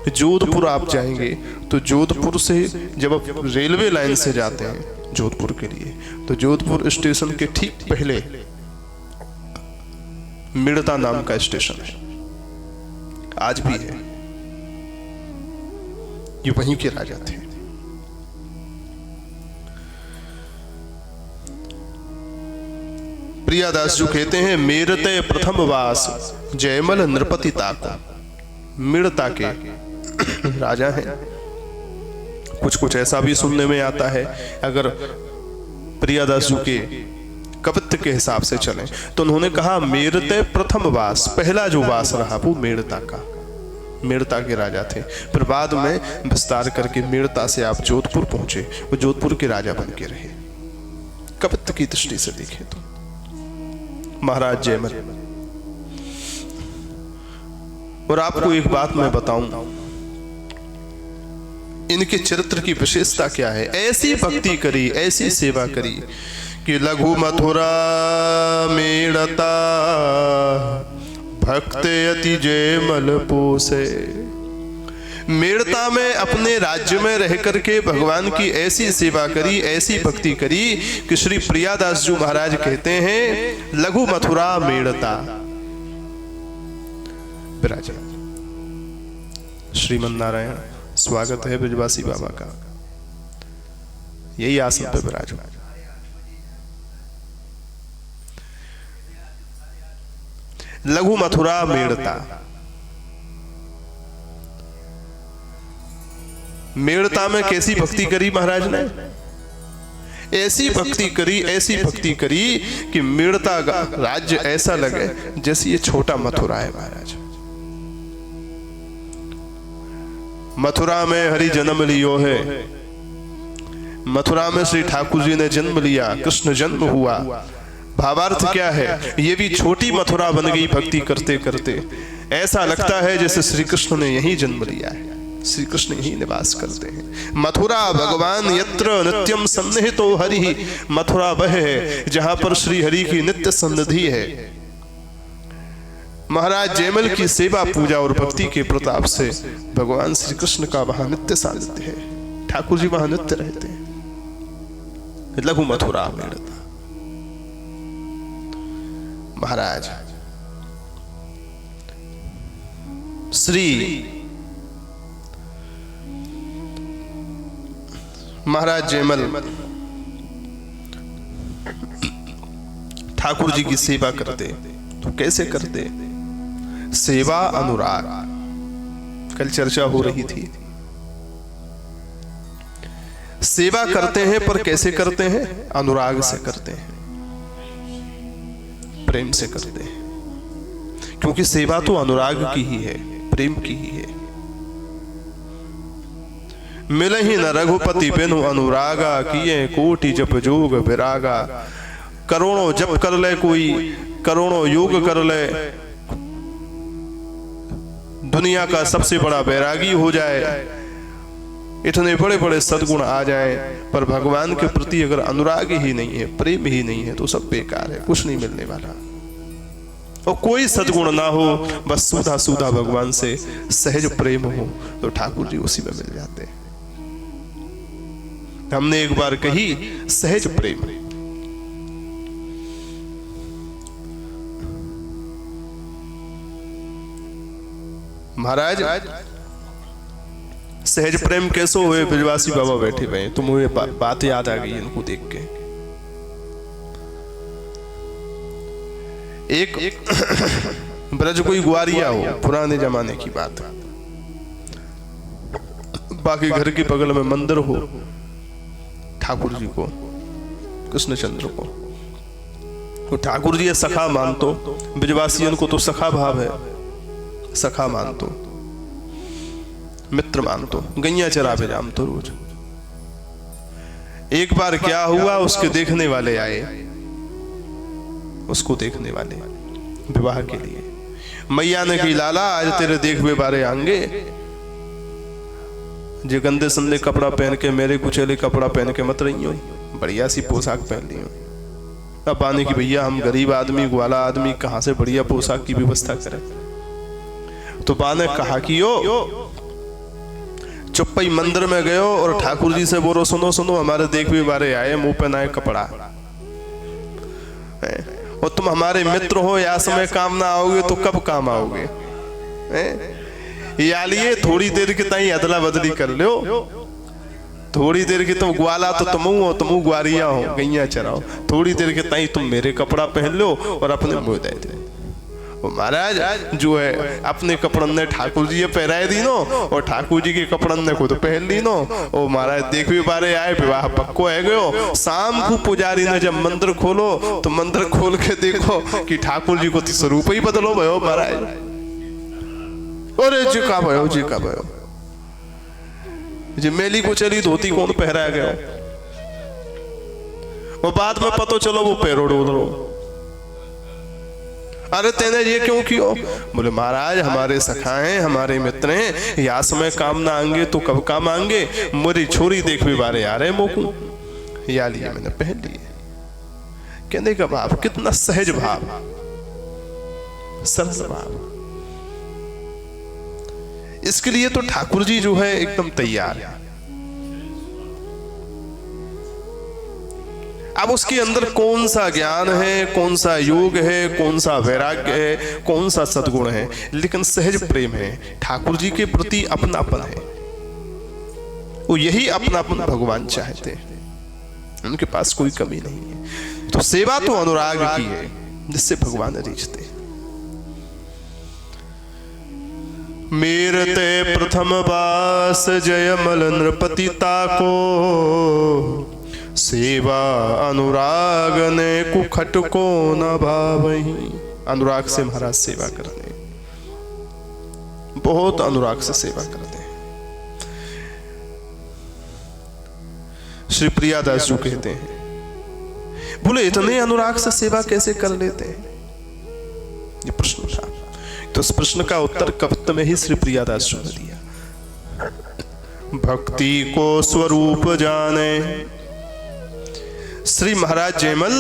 जोधपुर आप जाएंगे तो जोधपुर से जब आप रेलवे लाइन से जाते हैं जोधपुर के लिए, तो जोधपुर स्टेशन के ठीक पहले मेड़ता नाम का स्टेशन है, आज भी है। ये वहीं के राजा थे। प्रियादास जी कहते हैं, मेरते प्रथम वास जयमल नृपति ताको। मेड़ता के राजा हैं। कुछ ऐसा भी सुनने में आता है, अगर प्रियादास जी के कवित्व के हिसाब से चलें तो उन्होंने कहा मेरते प्रथम वास, पहला जो वास रहा वो मेड़ता का, मेड़ता के राजा थे। फिर बाद में विस्तार करके मेड़ता से आप जोधपुर पहुंचे, वो जोधपुर के राजा बन के रहे। कवित्व की दृष्टि से देखें तो महाराज जयमल। और आपको एक बात मैं बताऊं, इनके चरित्र की विशेषता क्या है। ऐसी भक्ति करी, ऐसी सेवा करी कि लघु मथुरा मेड़ता भक्त अति जयमल पोसे। मेड़ता में अपने राज्य में रह करके भगवान की ऐसी सेवा करी, ऐसी भक्ति करी कि श्री प्रियादास जी महाराज कहते हैं लघु मथुरा मेड़ता विराजा। श्रीमन नारायण स्वागत है ब्रजवासी बाबा का, यही आसन पे विराज। लघु मथुरा मेड़ता, मेड़ता में कैसी भक्ति करी महाराज ने, ऐसी भक्ति करी, ऐसी भक्ति करी कि मेड़ता का राज्य ऐसा लगे जैसे ये छोटा मथुरा है महाराज। मथुरा में हरि जन्म लियो है, मथुरा में श्री ठाकुर जी ने जन्म लिया, कृष्ण जन्म हुआ। भावार्थ क्या है, ये भी छोटी मथुरा बन गई भक्ति करते करते। ऐसा लगता है जैसे श्री कृष्ण ने यही जन्म लिया है, श्री कृष्ण यही निवास करते हैं। मथुरा भगवान यत्र नित्यम सन्निहितो हरि, मथुरा वह है जहां पर श्री हरि की नित्य सन्निधि है। महाराज जयमल की सेवा, पूजा और भक्ति के प्रताप से भगवान श्री कृष्ण का वहां नित्य सानिध्य है, ठाकुर जी वहां नित्य रहते हैं। लघु मथुरा मेड़ता महाराज। श्री महाराज जयमल ठाकुर जी की सेवा करते तो कैसे करते, सेवा अनुराग, कल चर्चा हो रही थी। सेवा करते हैं पर कैसे करते हैं, अनुराग से करते हैं, प्रेम से करते हैं, क्योंकि सेवा तो अनुराग की ही है, प्रेम की ही है। मिले ही न रघुपति बिनु अनुरागा, किए कोटि जप जोग विरागा। करोड़ों जप कर ले कोई, करोड़ों योग कर ले, दुनिया का सबसे बड़ा बैरागी हो जाए, इतने बड़े बड़े सद्गुण आ जाए, पर भगवान के प्रति अगर अनुराग ही नहीं है, प्रेम ही नहीं है, तो सब बेकार है, कुछ नहीं मिलने वाला। और कोई सद्गुण ना हो, बस सूधा सूधा भगवान से सहज प्रेम हो, तो ठाकुर जी उसी में मिल जाते हैं। हमने एक बार कही सहज प्रेम। महाराज सहज प्रेम कैसे हुए? ब्रजवासी बाबा बैठे हुए, तो मुझे बात याद आ गई इनको देख के। एक ब्रज कोई ग्वारिया हो, पुराने जमाने की बात, बाकी घर के बगल में मंदिर हो, ठाकुर जी को, कृष्णचंद्र को, तो ठाकुर जी सखा मानतो, ब्रजवासियों को तो सखा भाव है, सखा मानतो, मित्र मानतो, गैया चरावे जाम तो रोज। एक बार क्या हुआ, उसके देखने वाले आए, उसको देखने वाले विवाह के लिए। मैया ने कही, लाला आज तेरे देखवे बारे आएंगे, जो गंदे संदे कपड़ा पहन के, मेरे कुचेले कपड़ा पहन के मत रही हो, बढ़िया सी पोशाक पहन ली हो। अब आने की भैया हम गरीब आदमी, ग्वाला आदमी, कहां से बढ़िया पोशाक की व्यवस्था करें? तो बा ने कहा कि यो चुप्पी मंदिर में गयो और ठाकुर जी से बोलो, सुनो सुनो हमारे देखवे बारे आए, मुंह पे नए कपड़ा, और तुम हमारे मित्र हो, या समय काम ना आओगे तो कब काम आओगे? या लिए थोड़ी देर के ताई अदला बदली कर लो, थोड़ी देर के तुम ग्वाला तो तुम हो, तुम ग्वारिया हो, गैया चराओ, थोड़ी देर के ताई तुम मेरे कपड़ा पहन लो और अपने मुंह दे दे। महाराज जो है अपने कपड़न ने ठाकुर जी पहराए दी नो, और ठाकुर जी के कपड़न ने खुद पहन ली नो। और महाराज देखवे बारे आए, विवाह पक्को है गयो। शाम को पुजारी ने जब मंदिर खोलो तो मंदिर खोल के देखो कि ठाकुर जी को तो स्वरूप ही बदलो भयो महाराज। अरे जी का भयो, जी का भयो, जी मेली को चली धोती कौन पहराया गया? वो बाद में पता चलो वो पैरों डोलो। अरे तेने ये क्यों किया? बोले महाराज हमारे सखाएं, हमारे मित्र हैं, या समय काम ना आएंगे तो कब काम आएंगे? मेरी छोरी देखवे बारे आ रहे मोकू, या लिया मैंने पहन लिए। कहने का भाव कितना सहज भाव, सरल भाव। इसके लिए तो ठाकुर जी जो है एकदम तैयार है। अब उसके अंदर कौन सा ज्ञान है, कौन सा योग है, कौन सा वैराग्य है, कौन सा सद्गुण है, लेकिन सहज प्रेम है, ठाकुर जी के प्रति अपनापन है। वो यही अपनापन भगवान चाहते हैं, उनके पास कोई कमी नहीं है। तो सेवा तो अनुराग की है जिससे भगवान रिझते हैं। मेरते प्रथम बास जयमल नृपति ताको, सेवा अनुराग ने कुखट को न भावही। अनुराग से महाराज सेवा करते हैं, बहुत अनुराग से सेवा करते हैं। श्री प्रियादास जी कहते हैं, बोले इतने अनुराग से सेवा कैसे कर लेते हैं? ये प्रश्न था। तो इस प्रश्न का उत्तर कवित्त में ही श्री प्रियादास जी ने दिया। भक्ति को स्वरूप जाने, श्री महाराज जयमल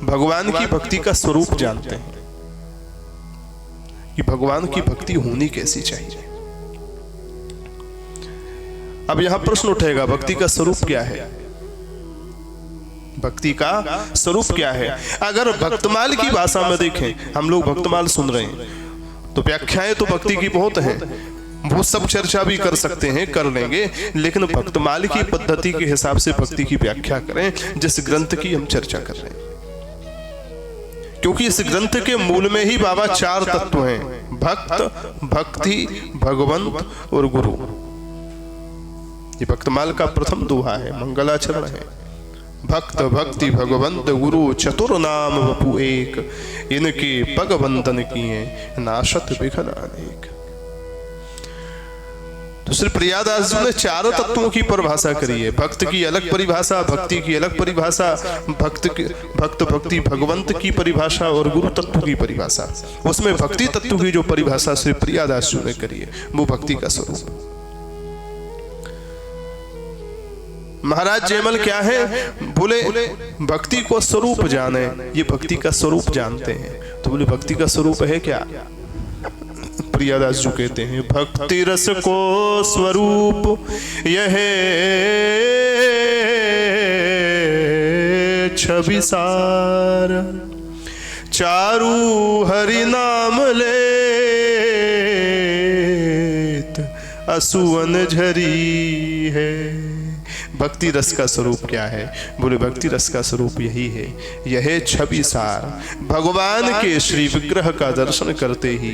भगवान की भक्ति का स्वरूप जानते हैं कि भगवान की भक्ति होनी कैसी चाहिए। अब यहां प्रश्न उठेगा, भक्ति का स्वरूप क्या है? भक्ति का स्वरूप क्या है? अगर भक्तमाल की भाषा में देखें, हम लोग भक्तमाल सुन रहे हैं, तो व्याख्याएं तो भक्ति की बहुत हैं, वो सब चर्चा भी कर सकते हैं, कर लेंगे, लेकिन भक्तमाल की पद्धति के हिसाब से भक्ति की व्याख्या करें जिस ग्रंथ की हम चर्चा कर रहे हैं। क्योंकि इस ग्रंथ के मूल में ही बाबा चार तत्व हैं, भक्त, भक्ति, भगवंत और गुरु। ये भक्तमाल का प्रथम दोहा है, मंगलाचरण है। भक्त, भक्ति, भगवंत, गुरु चतुर नाम वपु एक, इनके पग बंधन किए नाशत विघ्न अनेक। तो श्री प्रियादास जी ने चारों तत्वों की परिभाषा करी है। भक्त की अलग परिभाषा, भक्ति की अलग परिभाषा, भक्त भक्ति भगवंत की परिभाषा और गुरु तत्व की परिभाषा। उसमें भक्ति तत्व की जो परिभाषा श्री प्रियादास जी ने करी है वो भक्ति का स्वरूप। महाराज जयमल क्या है? बोले भक्ति को स्वरूप जाने, ये भक्ति का स्वरूप जानते हैं। तो बोले भक्ति का स्वरूप है क्या? प्रियादास जी कहते हैं, भक्ति रस को स्वरूप यह छवि सार, चारू हरि नाम लेत असुवन झरी है। भक्ति रस का स्वरूप क्या है? बोले भक्ति रस का स्वरूप यही है, यह छवि सार भगवान के श्री विग्रह का दर्शन करते ही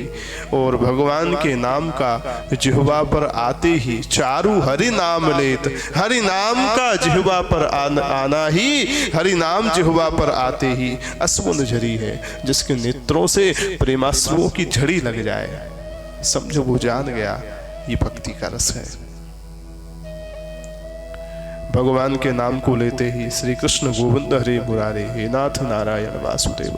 और भगवान के नाम का जिह्वा पर आते ही, चारु हरि नाम लेत, हरि नाम का जिह्वा पर आना ही, हरि नाम जिह्वा पर आते ही असुवन झरी है। जिसके नेत्रों से प्रेमाश्रुओं की झड़ी लग जाए, समझो वो जान गया ये भक्ति का रस है। भगवान के नाम को लेते ही श्री कृष्ण गोविंद हरे मुरारे, हे नाथ नारायण वासुदेव,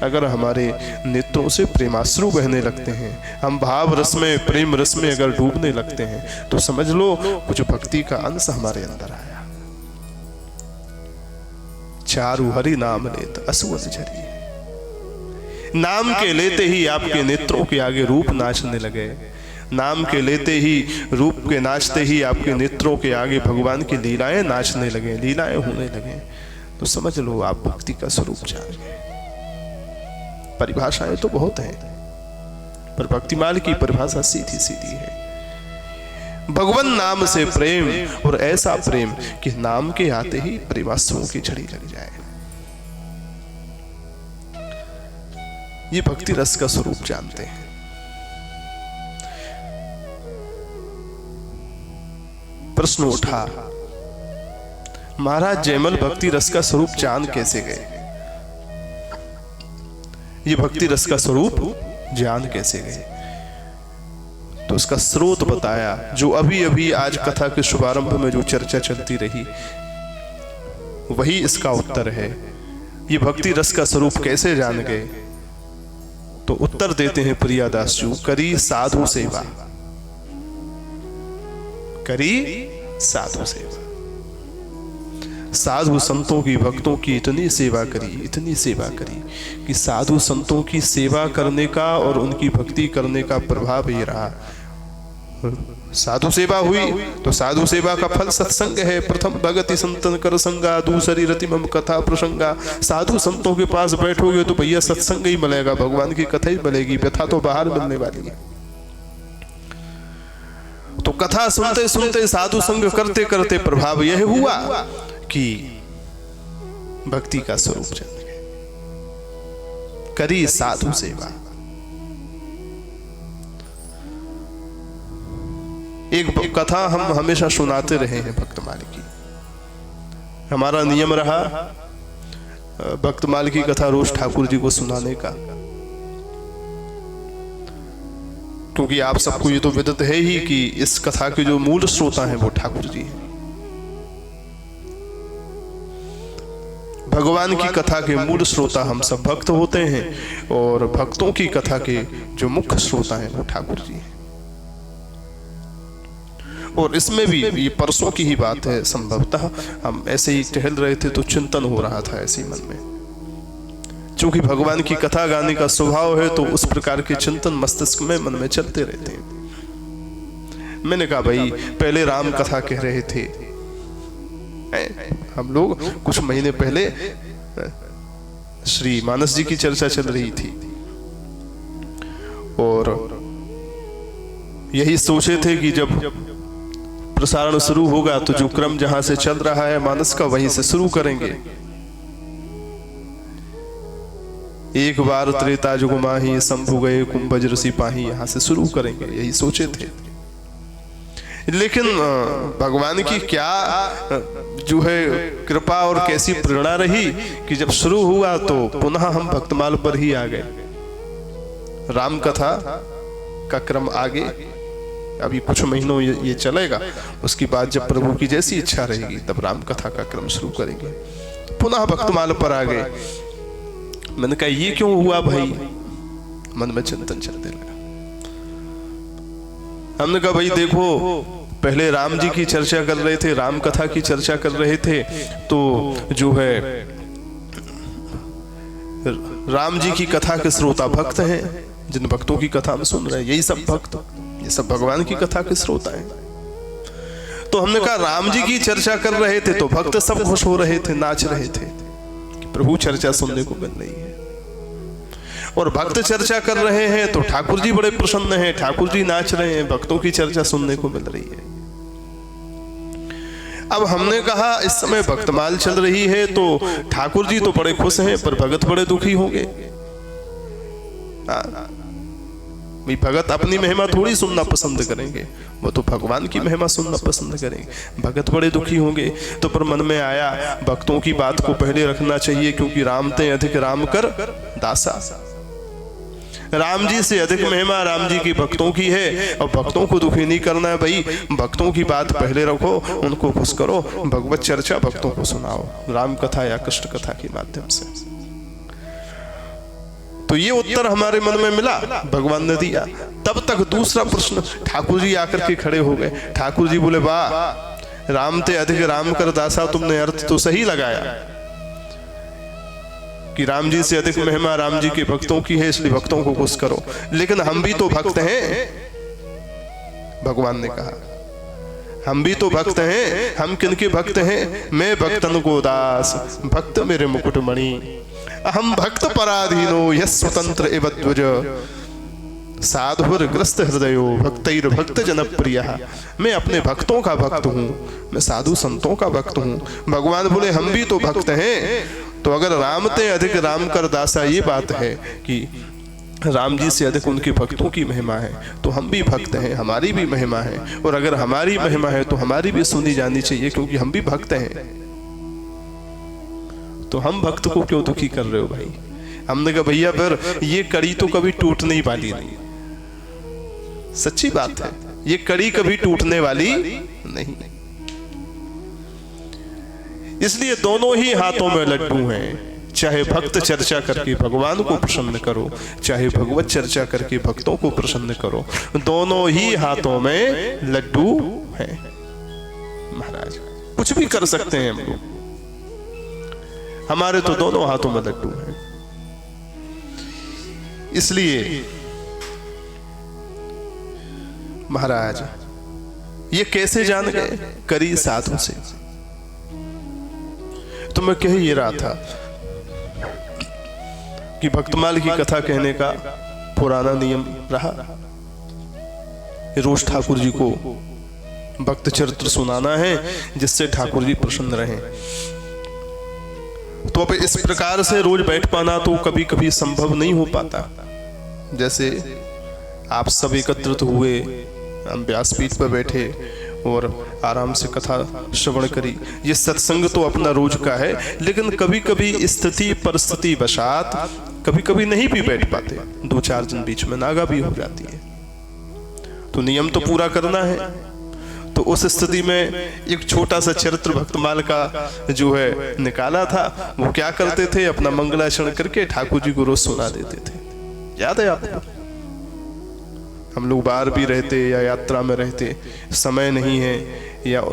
अगर हमारे नेत्रों से प्रेमाश्रु बहने लगते हैं, हम भाव रस में, प्रेम रस में अगर डूबने लगते हैं, तो समझ लो कुछ भक्ति का अंश हमारे अंदर आया। चारु हरि नाम लेत असुवन झरी, नाम के लेते ही आपके नेत्रों के आगे रूप नाचने लगे, नाम के लेते ही, रूप के नाचते ही आपके नेत्रों के आगे भगवान की लीलाएं नाचने लगे, लीलाएं होने लगे, तो समझ लो आप भक्ति का स्वरूप जान गए। परिभाषाएं तो बहुत हैं, पर भक्तिमाल की परिभाषा सीधी सीधी है। भगवान नाम से प्रेम, और ऐसा प्रेम कि नाम के आते ही प्रेमाश्रुओं की झड़ी लग जाए। ये भक्ति रस का स्वरूप जानते हैं। प्रश्न उठा, महाराज जयमल भक्ति रस का स्वरूप जान कैसे गए? ये भक्ति रस का स्वरूप जान कैसे गए? तो उसका स्रोत बताया, जो अभी अभी आज कथा के शुभारंभ में जो चर्चा चलती रही, वही इसका उत्तर है। ये भक्ति रस का स्वरूप कैसे जान गए? तो उत्तर देते हैं प्रियादास जी, करी साधु सेवा, करी साधु सेवा। साधु संतों की, भक्तों की इतनी सेवा करी, इतनी सेवा करी कि साधु संतों की सेवा करने का और उनकी भक्ति करने का प्रभाव ये रहा। साधु सेवा हुई तो साधु सेवा का फल सत्संग है। प्रथम भगति संतन कर संगा, दूसरी रति मम कथा प्रसंगा। साधु संतों के पास बैठोगे तो भैया सत्संग ही मिलेगा, भगवान की कथा ही मिलेगी, व्यथा तो बाहर मिलने वाली है। तो कथा सुनते सुनते, साधु संग करते करते प्रभाव यह हुआ कि भक्ति का स्वरूप जान गए, करी साधु सेवा। एक कथा हम हमेशा सुनाते रहे हैं भक्तमाल की, हमारा नियम रहा भक्तमाल की कथा रोज ठाकुर जी को सुनाने का, क्योंकि आप सबको ये तो विदित है ही कि इस कथा के जो मूल श्रोता हैं वो ठाकुर जी हैं। भगवान की कथा के मूल श्रोता हम सब भक्त होते हैं, और भक्तों की कथा के जो मुख्य श्रोता हैं वो ठाकुर जी हैं। और इसमें भी ये परसों की ही बात है, संभवतः हम ऐसे ही टहल रहे थे तो चिंतन हो रहा था ऐसे मन में, क्योंकि भगवान की कथा गाने का स्वभाव है तो उस प्रकार के चिंतन मस्तिष्क में, मन में चलते रहते हैं। मैंने कहा भाई पहले राम कथा कह रहे थे हम लोग, कुछ महीने पहले श्री मानस जी की चर्चा चल रही थी, और यही सोचे थे कि जब प्रसारण शुरू होगा तो जो क्रम जहां से चल रहा है मानस का, वहीं से शुरू करेंगे। एक बार त्रेता जुग माही, शंभु गए कुंभज ऋषि पाही, यहां से शुरू करेंगे, यही सोचे थे। लेकिन भगवान की क्या जो है कृपा और कैसी प्रेरणा रही कि जब शुरू हुआ तो पुनः हम भक्तमाल पर ही आ गए। राम कथा का क्रम आगे अभी कुछ महीनों ये चलेगा, उसके बाद जब प्रभु की जैसी इच्छा रहेगी तब राम कथा का क्रम शुरू करेंगे। पुनः भक्तमाल पर आ गए। मैंने कहा ये क्यों हुआ भाई, मन में चिंतन चलने लगा। हमने कहा भाई देखो, पहले राम जी की चर्चा कर रहे थे, राम कथा की चर्चा कर रहे थे, तो जो है राम जी की कथा के श्रोता भक्त हैं, जिन भक्तों की कथा हम सुन रहे हैं, यही सब भक्त, ये सब भगवान की कथा के श्रोता हैं। तो हमने कहा राम जी की चर्चा कर रहे थे तो भक्त सब खुश हो रहे थे, नाच रहे थे कि प्रभु चर्चा सुनने को मिल रही है। और भक्त चर्चा कर रहे हैं तो ठाकुर जी बड़े प्रसन्न हैं, ठाकुर जी नाच रहे हैं, भक्तों की चर्चा सुनने को मिल रही है। अब हमने कहा इस समय भक्तमाल चल रही है तो ठाकुर जी तो बड़े खुश हैं पर भगत बड़े दुखी होंगे। भाई भगत अपनी महिमा थोड़ी सुनना पसंद करेंगे, वो तो भगवान की महिमा सुनना पसंद करेंगे। भगत बड़े दुखी होंगे। तो पर मन में आया भक्तों की बात को पहले रखना चाहिए, क्योंकि राम ते अधिक राम कर दासा। राम जी से अधिक महिमा राम जी की भक्तों की है, और भक्तों को दुखी नहीं करना है भाई। भक्तों की बात पहले रखो, उनको खुश करो, भगवत चर्चा भक्तों को सुनाओ, राम कथा या कृष्ण कथा के माध्यम से। तो ये उत्तर हमारे मन में मिला, भगवान ने दिया। तब तक दूसरा प्रश्न ठाकुर जी आकर के खड़े हो गए। ठाकुर जी बोले, वाह, राम ते अधिक राम कर दासा, तुमने अर्थ तो सही लगाया कि राम जी से अधिक महिमा राम जी के भक्तों की है, इसलिए भक्तों को खुश करो। लेकिन हम भी तो भक्त हैं, भगवान ने कहा, हम भी तो भक्त हैं। हम किनके भक्त हैं? मैं भक्तन को दास, भक्त मेरे मुकुटमणि। अहम भक्त पराधीनो यस स्वतंत्र एव द्विज, साधुर ग्रस्त हृदयो भक्तैर भक्त जनप्रिय। मैं अपने भक्तों का भक्त हूँ, मैं साधु संतों का भक्त हूँ। भगवान बोले हम भी तो भक्त हैं। तो अगर राम ते अधिक राम कर दासा ये बात है कि राम जी से अधिक उनके भक्तों की महिमा है, तो हम भी भक्त हैं, हमारी भी महिमा है। और अगर हमारी महिमा है तो हमारी भी सुनी जानी चाहिए, क्योंकि हम भी भक्त हैं। तो हम भक्त को क्यों दुखी कर रहे हो भाई? हमने कहा भैया फिर ये कड़ी तो कभी टूटने वाली नहीं, सच्ची बात है, ये कड़ी कभी टूटने वाली नहीं। इसलिए दोनों ही हाथों में लड्डू हैं। चाहे भक्त चर्चा करके भगवान को प्रसन्न करो, चाहे भगवत चर्चा करके भक्तों को प्रसन्न करो, दोनों ही हाथों में लड्डू हैं। महाराज कुछ भी कर सकते हैं हम लोग, हमारे तो दोनों हाथों में लड्डू हैं। इसलिए महाराज ये कैसे जान गए? करी साधु से। तो मैं कह ये रहा था कि भक्तमाल की कथा कहने का पुराना नियम रहा, रोज ठाकुर जी को भक्त चरित्र सुनाना है जिससे ठाकुर जी प्रसन्न रहें। तो अब इस प्रकार से रोज बैठ पाना तो कभी कभी संभव नहीं हो पाता। जैसे आप सब एकत्रित हुए, व्यासपीठ पर बैठे और आराम से कथा श्रवण करी, ये सत्संग तो अपना रोज का है। लेकिन कभी कभी स्थिति परिस्थिति वशात कभी कभी नहीं भी बैठ पाते, 2-4 दिन बीच में नागा भी हो जाती है, तो नियम तो पूरा करना है। तो उस स्थिति में एक छोटा सा चरित्र भक्तमाल का जो है निकाला था। वो क्या करते थे? अपना मंगलाचरण करके ठाकुर जी को रोज सुना देते थे। याद है आपको? हम लोग बाहर भी रहते या यात्रा में रहते, समय नहीं है या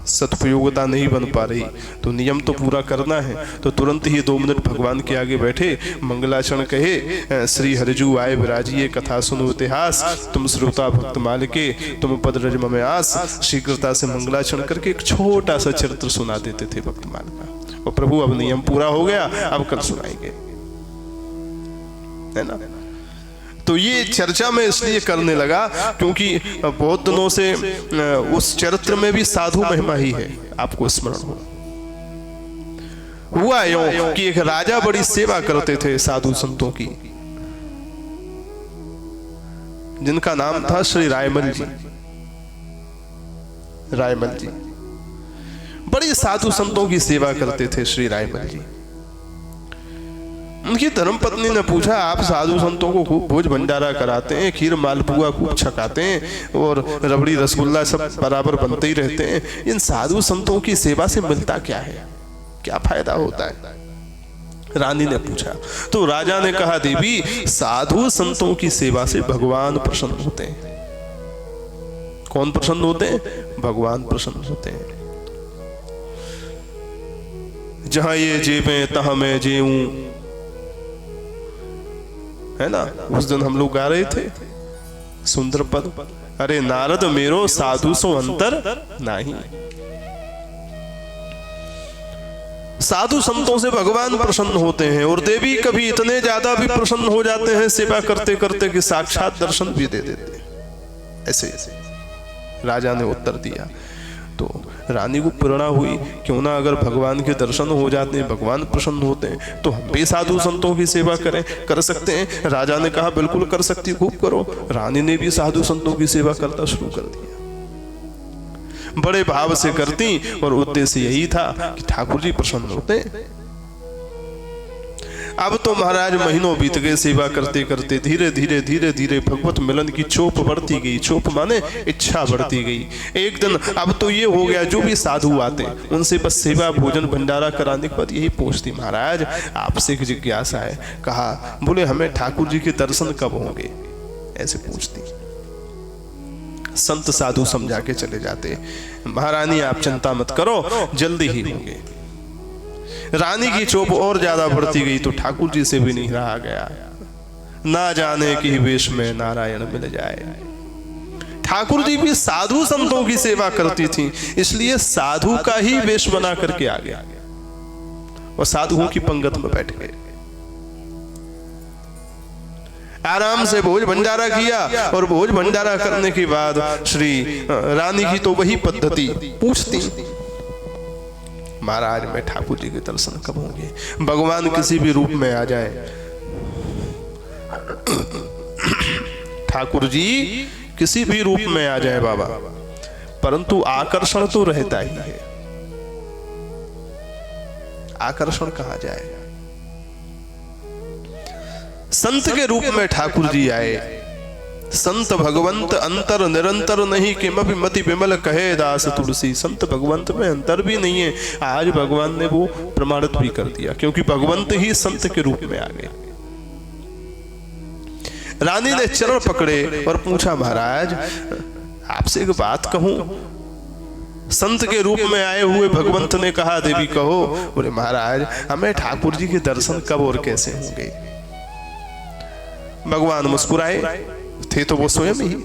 सदुपयोगिता नहीं बन पा रही, तो नियम तो पूरा करना है। तो तुरंत ही 2 मिनट भगवान के आगे बैठे मंगलाचरण कहे, श्री हरिजू आए विराजिए, कथा सुनो इतिहास, तुम श्रोता भक्तमाल के, तुम पद रज मम आस। शीघ्रता से मंगलाचरण करके एक छोटा सा चरित्र सुना देते थे भक्तमाल का। और प्रभु अब नियम पूरा हो गया, अब कल सुनाएंगे, है ना? तो ये चर्चा में इसलिए करने लगा क्योंकि बहुत दिनों से उस चरित्र में भी साधु महिमा ही है। आपको स्मरण हो हुआ यूं कि एक राजा बड़ी सेवा करते थे साधु संतों की, जिनका नाम था श्री रायमल जी। रायमल जी बड़ी साधु संतों की सेवा करते थे श्री रायमल जी। उनकी धर्मपत्नी ने पूछा, आप साधु संतों को खूब भोज भंडारा कराते हैं, खीर मालपुआ खूब छकाते हैं और रबड़ी रसगुल्ला सब बराबर बनते ही रहते हैं, इन साधु संतों की सेवा से मिलता क्या है, क्या फायदा होता है? रानी ने पूछा। तो राजा ने कहा, देवी, साधु संतों की सेवा से भगवान प्रसन्न होते हैं। कौन प्रसन्न होते हैं? भगवान प्रसन्न होते हैं। जहां ये जेबे तहां मैं जेऊं, है ना? उस दिन हम लोग गा रहे थे सुंदर पद, अरे नारद मेरो साधु सो अंतर नहीं। साधु संतों से भगवान प्रसन्न होते हैं और देवी कभी इतने ज्यादा भी प्रसन्न हो जाते हैं सेवा करते करते कि साक्षात दर्शन भी दे देते हैं। ऐसे राजा ने उत्तर दिया। तो रानी को प्रेरणा हुई, क्यों ना अगर भगवान के दर्शन हो जाते हैं, भगवान प्रसन्न होते हैं, तो हम भी साधु संतों की सेवा कर सकते हैं। राजा ने कहा बिल्कुल कर सकती, खूब करो। रानी ने भी साधु संतों की सेवा करना शुरू कर दिया, बड़े भाव से करती, और उद्देश्य यही था कि ठाकुर जी प्रसन्न होते। अब तो महाराज महीनों बीत गए सेवा करते करते, धीरे धीरे धीरे धीरे भगवत मिलन की चोप बढ़ती गई। चोप माने इच्छा बढ़ती गई। एक दिन अब तो ये हो गया, जो भी साधु आते उनसे बस सेवा भोजन भंडारा कराने के बाद यही पूछती, महाराज आपसे एक जिज्ञासा है। कहा, बोले हमें ठाकुर जी के दर्शन कब होंगे, ऐसे पूछती। संत साधु समझा के चले जाते, महारानी आप चिंता मत करो, जल्दी ही होंगे। रानी की चोप और ज्यादा बढ़ती गई तो ठाकुर जी से भी नहीं रहा गया। ना जाने कि वेश में नारायण मिल जाए। ठाकुर जी भी साधु संतों की सेवा करती थी, इसलिए साधु का ही वेश बना करके आ गया और साधुओं की पंगत में बैठ गए। आराम से भोज भंडारा किया, और भोज भंडारा करने के बाद श्री रानी की तो वही पद्धति, पूछती, महाराज में ठाकुर जी के दर्शन कब होंगे? भगवान किसी भी रूप में आ जाए, ठाकुर जी किसी भी रूप में आ जाए बाबा, परंतु आकर्षण तो रहता ही है। आकर्षण कहाँ जाए? संत के रूप में ठाकुर जी आए। संत भगवंत अंतर निरंतर नहीं, किमपि मति विमल कहे दास तुलसी। संत भगवंत में अंतर भी नहीं है। आज भगवान ने वो प्रमाणित भी कर दिया, क्योंकि भगवंत ही संत के रूप में आ गए। रानी ने चरण पकड़े और पूछा, महाराज आपसे एक बात कहूं। संत के रूप में आए हुए भगवंत ने कहा, देवी कहो। बोले, महाराज हमें ठाकुर जी के दर्शन कब और कैसे होंगे? भगवान मुस्कुराए, थे तो वो स्वयं ही।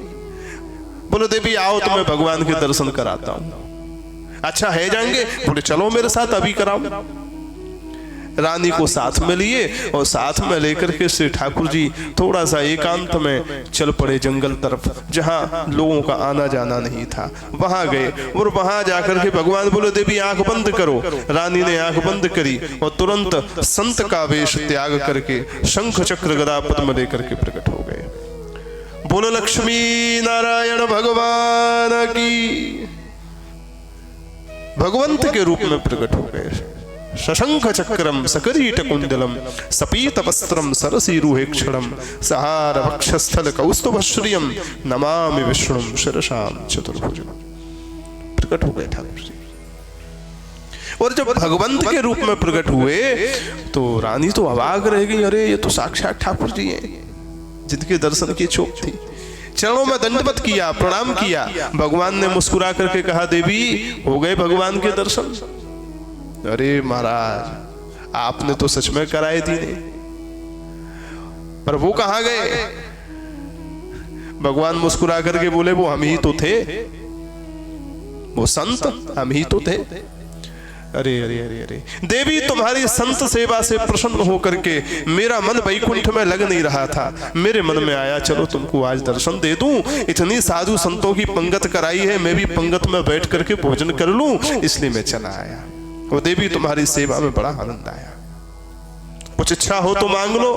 बोले, देवी आओ तुम्हें भगवान के दर्शन कराता हूं। अच्छा है जाएंगे? बोले, चलो मेरे साथ, अभी कराओ। रानी को साथ में लिए और साथ में लेकर के श्री ठाकुर जी थोड़ा सा एकांत में चल पड़े, जंगल तरफ, जहां लोगों का आना जाना नहीं था। वहां गए और वहां जाकर के भगवान बोले, देवी आंख बंद करो। रानी ने आंख बंद करी और तुरंत संत का वेश त्याग करके शंख चक्र गदा पद्म लेकर के प्रकट हो गए। बोलो लक्ष्मी नारायण भगवान की। भगवंत के रूप में प्रकट हो गए। शशंख चक्रम सकरीट कुंडलम सपीत वस्त्रम सरसीरुहेक्षणम सहार वक्षस्थल कौस्तुभश्रियम नमामि विष्णुम शिरसाम चतुर्भुजम। प्रकट हो गए ठाकुर जी। और जब भगवंत के रूप में प्रकट हुए तो रानी तो अवाक रह गई, अरे ये तो साक्षात ठाकुर जी हैं जिनके दर्शन की चोक थी। चरणों में दंडवत किया, प्रणाम किया। भगवान ने मुस्कुरा करके कहा, देवी हो गए भगवान के दर्शन? अरे महाराज आपने तो सच में कराए थी नहीं, पर वो कहां गए? भगवान मुस्कुरा करके बोले, वो हम ही तो थे, वो संत हम ही तो थे। अरे अरे अरे अरे देवी, तुम्हारी संत सेवा से प्रसन्न होकर के मेरा मन वैकुंठ में लग नहीं रहा था। मेरे मन में आया चलो तुमको आज दर्शन दे दूं। इतनी साधु संतों की पंगत कराई है, मैं भी पंगत में बैठ करके भोजन कर लूं, इसलिए मैं चला आया। और देवी तुम्हारी सेवा में बड़ा आनंद आया, कुछ इच्छा हो तो मांग लो।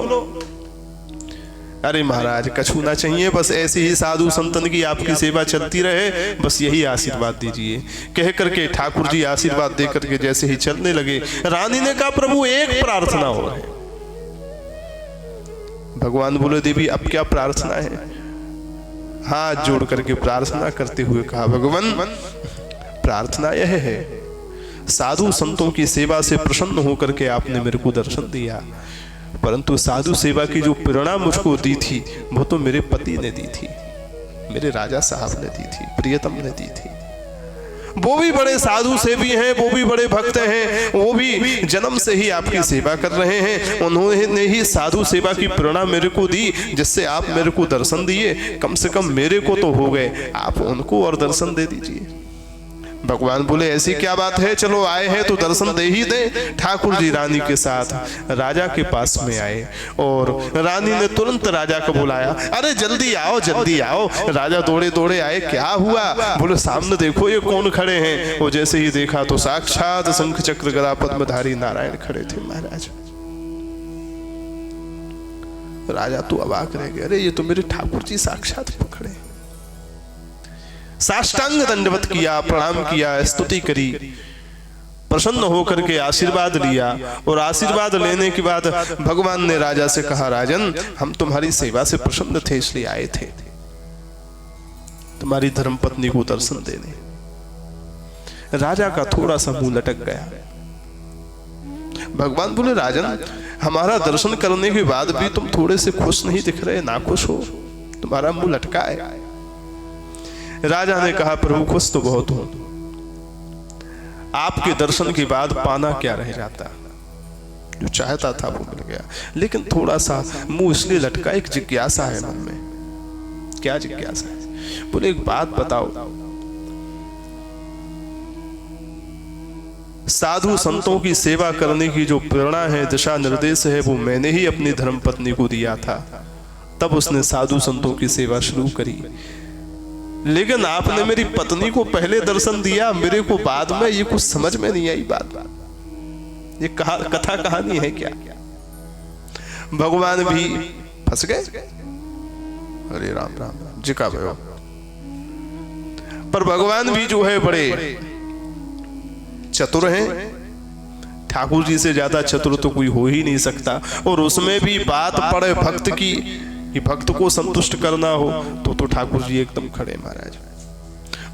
अरे महाराज कछु ना चाहिए, बस ऐसे ही साधु संतन की आपकी सेवा चलती रहे, बस यही आशीर्वाद दीजिए। कह करके ठाकुर जी आशीर्वाद दे करके जैसे ही चलने लगे, रानी ने कहा, प्रभु एक प्रार्थना हो है। भगवान बोले, देवी अब क्या प्रार्थना है? हाथ जोड़ करके प्रार्थना करते हुए कहा, भगवान प्रार्थना यह है, साधु संतों की सेवा से प्रसन्न होकर के आपने मेरे को दर्शन दिया, परंतु साधु सेवा की जो प्रेरणा मुझको दी थी वो तो मेरे पति ने दी थी, मेरे राजा साहब ने दी थी, प्रियतम ने दी थी। वो भी बड़े साधु सेवी हैं, वो भी बड़े भक्त हैं, वो भी जन्म से ही आपकी सेवा कर रहे हैं। उन्होंने ही साधु सेवा की प्रेरणा मेरे को दी, जिससे आप मेरे को दर्शन दिए। कम से कम मेरे को तो हो गए, आप उनको और दर्शन दे दीजिए। भगवान बोले ऐसी क्या बात है, चलो आए हैं तो दर्शन दे ही दे। ठाकुर जी रानी के साथ राजा के पास में आए और रानी ने तुरंत राजा को बुलाया। अरे जल्दी आओ जल्दी आओ। राजा दौड़े दौड़े आए। क्या हुआ? बोले सामने देखो ये कौन खड़े हैं। वो जैसे ही देखा तो साक्षात शंख चक्र गदा पद्मधारी नारायण खड़े थे महाराज। राजा तो अवाक रह गए, अरे ये तो मेरे ठाकुर जी साक्षात पकड़े। साष्टांग दंडवत किया, प्रणाम किया, स्तुति करी, प्रसन्न होकर के आशीर्वाद लिया। और आशीर्वाद लेने के बाद भगवान ने राजा से कहा, राजन हम तुम्हारी सेवा से प्रसन्न थे इसलिए आए थे तुम्हारी धर्मपत्नी को दर्शन देने। राजा का थोड़ा सा मुंह लटक गया। भगवान बोले, राजन हमारा दर्शन करने के बाद भी तुम थोड़े से खुश नहीं दिख रहे, नाखुश हो, तुम्हारा मुंह लटका है। राजा ने कहा, प्रभु खुश तो बहुत हूं, आपके दर्शन के बाद पाना क्या रह जाता, जो चाहता था वो मिल गया, लेकिन थोड़ा सा मुंह इसलिए लटका, एक जिज्ञासा है मन में। क्या जिज्ञासा है? बोले एक बात बताओ, साधु संतों की सेवा करने की जो प्रेरणा है, दिशा निर्देश है, वो मैंने ही अपनी धर्मपत्नी को दिया था। तब उसने साधु संतों की सेवा शुरू करी। लेकिन आपने मेरी पत्नी को पहले दर्शन दिया, मेरे को बाद में। ये कुछ समझ में नहीं आई बात। ये कथा कहानी है क्या? भगवान भी फंस गए। अरे राम राम राम जी का भयो। पर भगवान भी जो है बड़े चतुर हैं। ठाकुर जी से ज्यादा चतुर तो कोई हो ही नहीं सकता। और उसमें भी बात पड़े भक्त की, कि भक्त को संतुष्ट करना हो, तो ठाकुर जी एकदम खड़े महाराज।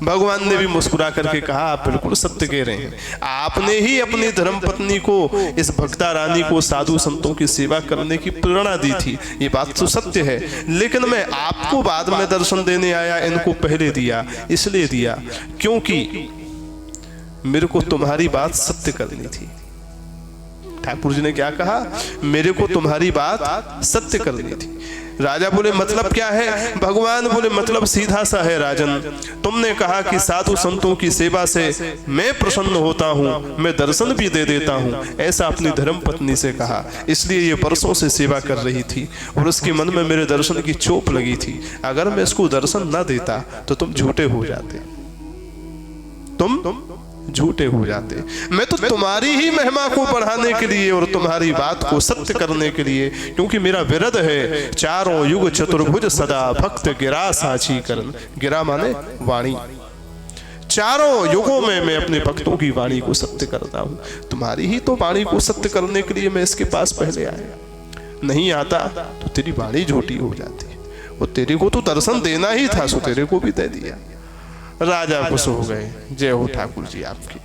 भगवान ने भी मुस्कुरा करके कहा, आप बिल्कुल सत्य कह रहे हैं। आपने ही अपनी धर्मपत्नी को, इस भक्ता रानी को साधु संतों की सेवा करने की प्रेरणा दी थी, ये बात तो सत्य है। लेकिन मैं आपको बाद में दर्शन देने आया, इनको पहले दिया। इसलिए दिया क्योंकि मेरे को तुम्हारी बात सत्य करनी थी। ठाकुर जी ने क्या कहा? मेरे को तुम्हारी बात सत्य करनी थी। राजा बोले मतलब क्या है? भगवान बोले मतलब सीधा सा है राजन, तुमने कहा कि साधु संतों की सेवा से मैं प्रसन्न होता हूँ, मैं दर्शन भी दे देता हूँ, ऐसा अपनी धर्म पत्नी से कहा। इसलिए ये वर्षों से सेवा कर रही थी और उसके मन में मेरे दर्शन की चोट लगी थी। अगर मैं इसको दर्शन न देता तो तुम झूठे हो जाते, तुम झूठे हो जाते। मैं तो तुम्हारी ही महिमा को बढ़ाने के लिए और तुम्हारी बात को सत्य करने के लिए, क्योंकि मेरा विरद है चारों युग चतुर्भुज सदा भक्त गिरा साची करन। गिरा माने वाणी। चारों युगों में मैं अपने भक्तों की वाणी को सत्य करता हूं। तुम्हारी ही तो वाणी को सत्य करने के लिए मैं इसके पास पहले आया। नहीं आता तो तेरी वाणी झूठी हो जाती। और तेरे को तो दर्शन देना ही था, सो तेरे को भी दे दिया। राजा खुश हो गए। जय हो ठाकुर जी आपकी।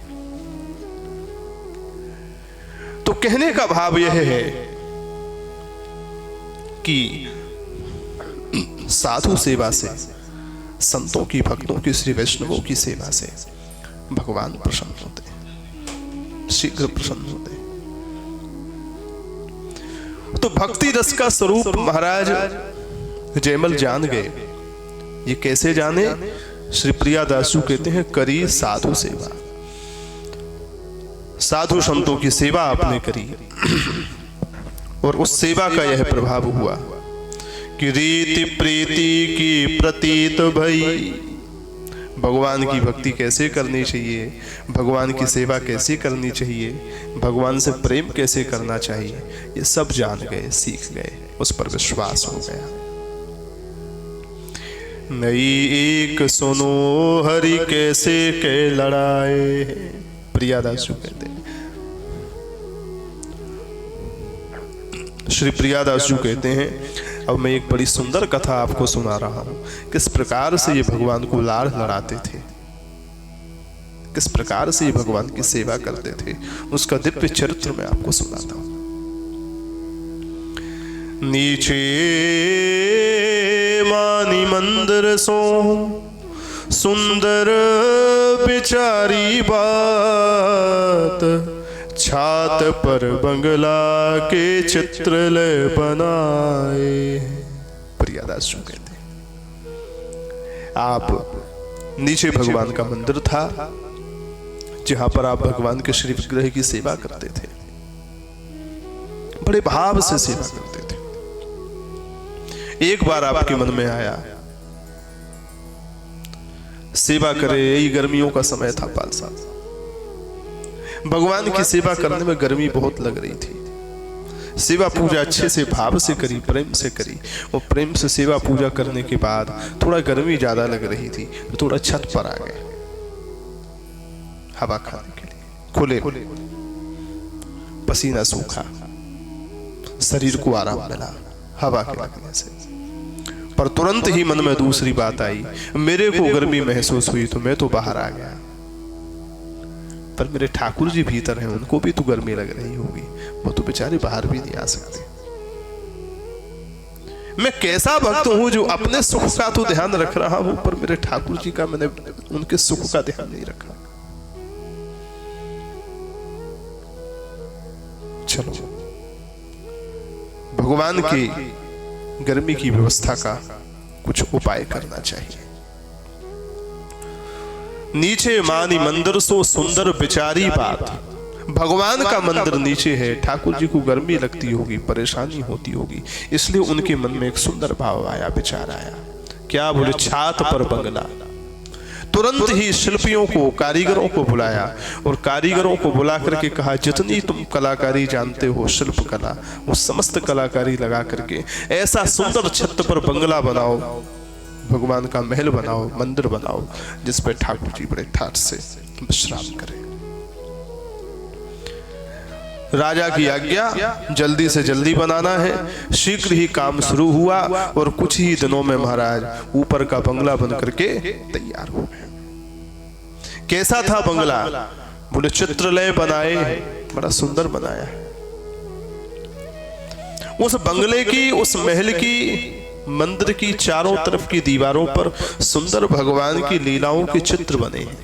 तो कहने का भाव यह है कि साधु सेवा से, संतों की, भक्तों की, श्री वैष्णवों की सेवा से भगवान प्रसन्न होते, शीघ्र प्रसन्न होते। तो भक्ति रस का स्वरूप महाराज जयमल जान गए। ये कैसे जाने? श्री प्रियादासु कहते हैं, करी साधु सेवा। साधु संतों की सेवा आपने करी और उस सेवा का यह प्रभाव हुआ कि रीति प्रीति की प्रतीत भई। भगवान की भक्ति कैसे करनी चाहिए, भगवान की सेवा कैसे करनी चाहिए, भगवान से प्रेम कैसे करना चाहिए, ये सब जान गए, सीख गए, उस पर विश्वास हो गया। नई एक सुनो हरि कैसे के लड़ाए, प्रियादासु कहते हैं। श्री प्रियादासु कहते हैं, अब मैं एक बड़ी सुंदर कथा आपको सुना रहा हूं, किस प्रकार से ये भगवान को लाड़ लड़ाते थे, किस प्रकार से ये भगवान की सेवा करते थे, उसका दिव्य चरित्र मैं आपको सुनाता हूं। नीचे मानी मंदिर सो सुंदर बिचारी बात, छात पर बंगला के चित्र ले बनाए। प्रियादासु कहते हैं, आप नीचे भगवान का मंदिर था, जहां पर आप भगवान के श्री विग्रह की सेवा करते थे, बड़े भाव से सेवा करते थे। एक बार आपके मन में आया सेवा करे, यही गर्मियों का समय था पाल साहब, भगवान की सेवा करने में गर्मी बहुत लग रही थी। सेवा पूजा अच्छे से भाव से करी, प्रेम से करी, और प्रेम से सेवा पूजा करने के बाद थोड़ा गर्मी ज्यादा लग रही थी तो थोड़ा छत पर आ गए हवा खाने के लिए। खुले पसीना सूखा, शरीर को आराम मिला हवा के लगने से, पर तुरंत ही मन में दूसरी बात आई, मेरे को गर्मी महसूस हुई तो मैं तो बाहर आ गया, पर मेरे ठाकुर जी भीतर हैं, उनको भी तो गर्मी लग रही होगी, वो तो बेचारे बाहर भी नहीं आ सकते। मैं कैसा भक्त हूं जो अपने सुख का तो ध्यान रख रहा हूं, पर मेरे ठाकुर जी का मैंने उनके सुख का ध्यान नहीं रखा। चलो भगवान की गर्मी की व्यवस्था का कुछ उपाय करना चाहिए। नीचे मानी मंदिर सो सुंदर विचारी बात, भगवान का मंदिर नीचे है, ठाकुर जी को गर्मी लगती होगी, परेशानी होती होगी, इसलिए उनके मन में एक सुंदर भाव आया, विचार आया। क्या बोले? छात पर बंगला। तुरंत ही शिल्पियों को, कारीगरों को बुलाया और कारीगरों को बुला करके कहा, जितनी तुम कलाकारी जानते हो, शिल्प कला, वो समस्त कलाकारी लगा करके ऐसा सुंदर छत पर बंगला बनाओ, भगवान का महल बनाओ, मंदिर बनाओ, जिस पे ठाकुर जी बड़े ठाठ से विश्राम करें। राजा की आज्ञा, जल्दी से जल्दी बनाना है। शीघ्र ही काम शुरू हुआ और कुछ ही दिनों में महाराज ऊपर का बंगला बन करके तैयार हो गया। कैसा था बंगला? बोले चित्रलय बनाए, बड़ा सुंदर बनाया है। उस बंगले की, उस महल की, मंदिर की चारों तरफ की दीवारों पर सुंदर भगवान की लीलाओं के चित्र बने हैं।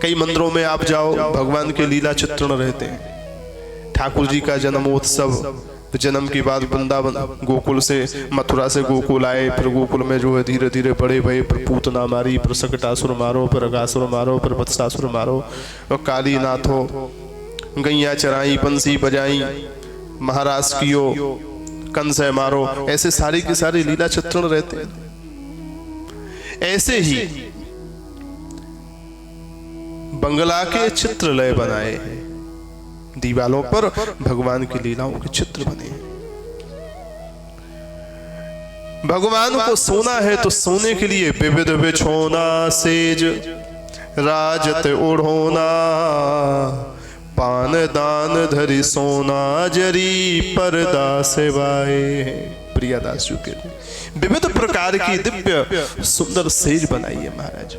कई मंदिरों में आप जाओ, भगवान के लीला चित्रण रहते हैं। ठाकुर जी का जन्मोत्सव, जन्म के बाद वृंदावन, गोकुल से, मथुरा से गोकुल आए, फिर गोकुल में जो है धीरे धीरे बड़े भये, फिर पूतना मारी, फिर सकटासुर मारो, फिर अगासुर मारो, फिर वत्सासुर मारो, और काली नाथो, गैया चराई, बंसी बजाई, महाराज कियो, कंस मारो, ऐसे सारी की सारी लीला चित्रण रहते हैं। ऐसे ही बंगला के चित्रलय बनाए हैं, दीवालों पर भगवान की लीलाओं के चित्र बने हैं। भगवान को सोना है तो सोने के लिए विविध बिछोना, सेज राजत ओढ़ोना, पान दान धरी सोना, जरी पर्दा सेवाए। प्रियादास जी के विविध प्रकार की दिव्य सुंदर सेज बनाई है महाराज।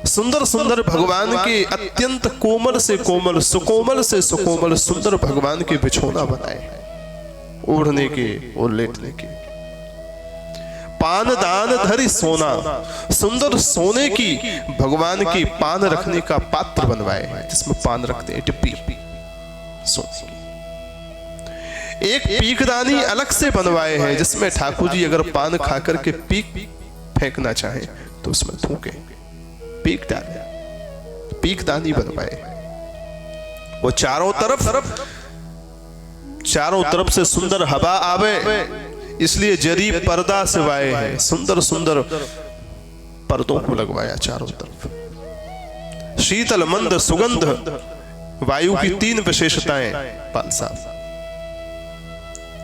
सुंदर सुंदर भगवान के अत्यंत कोमल से कोमल, सुकोमल से सुकोमल सुंदर भगवान के बिछोना बनाए, ओढ़ने के और लेटने के। पान दान धरी सोना, सुंदर सोने की भगवान की पान रखने का पात्र बनवाए हैं, जिसमें पान रखते हैं, टिप्पी सोने की। एक पीकदानी अलग से बनवाए हैं, जिसमें ठाकुर जी अगर पान खाकर के पीक फेंकना चाहे तो उसमें थूके, पीक डाले, पीकदानी बनवाए। वो चारों तरफ से सुंदर हवा आवे, इसलिए जरी पर्दा सिवाए हैं, सुंदर सुंदर पर्दों को लगवाया चारों तरफ। शीतल मंद सुगंध वायु की 3 विशेषताएं पाल साहब,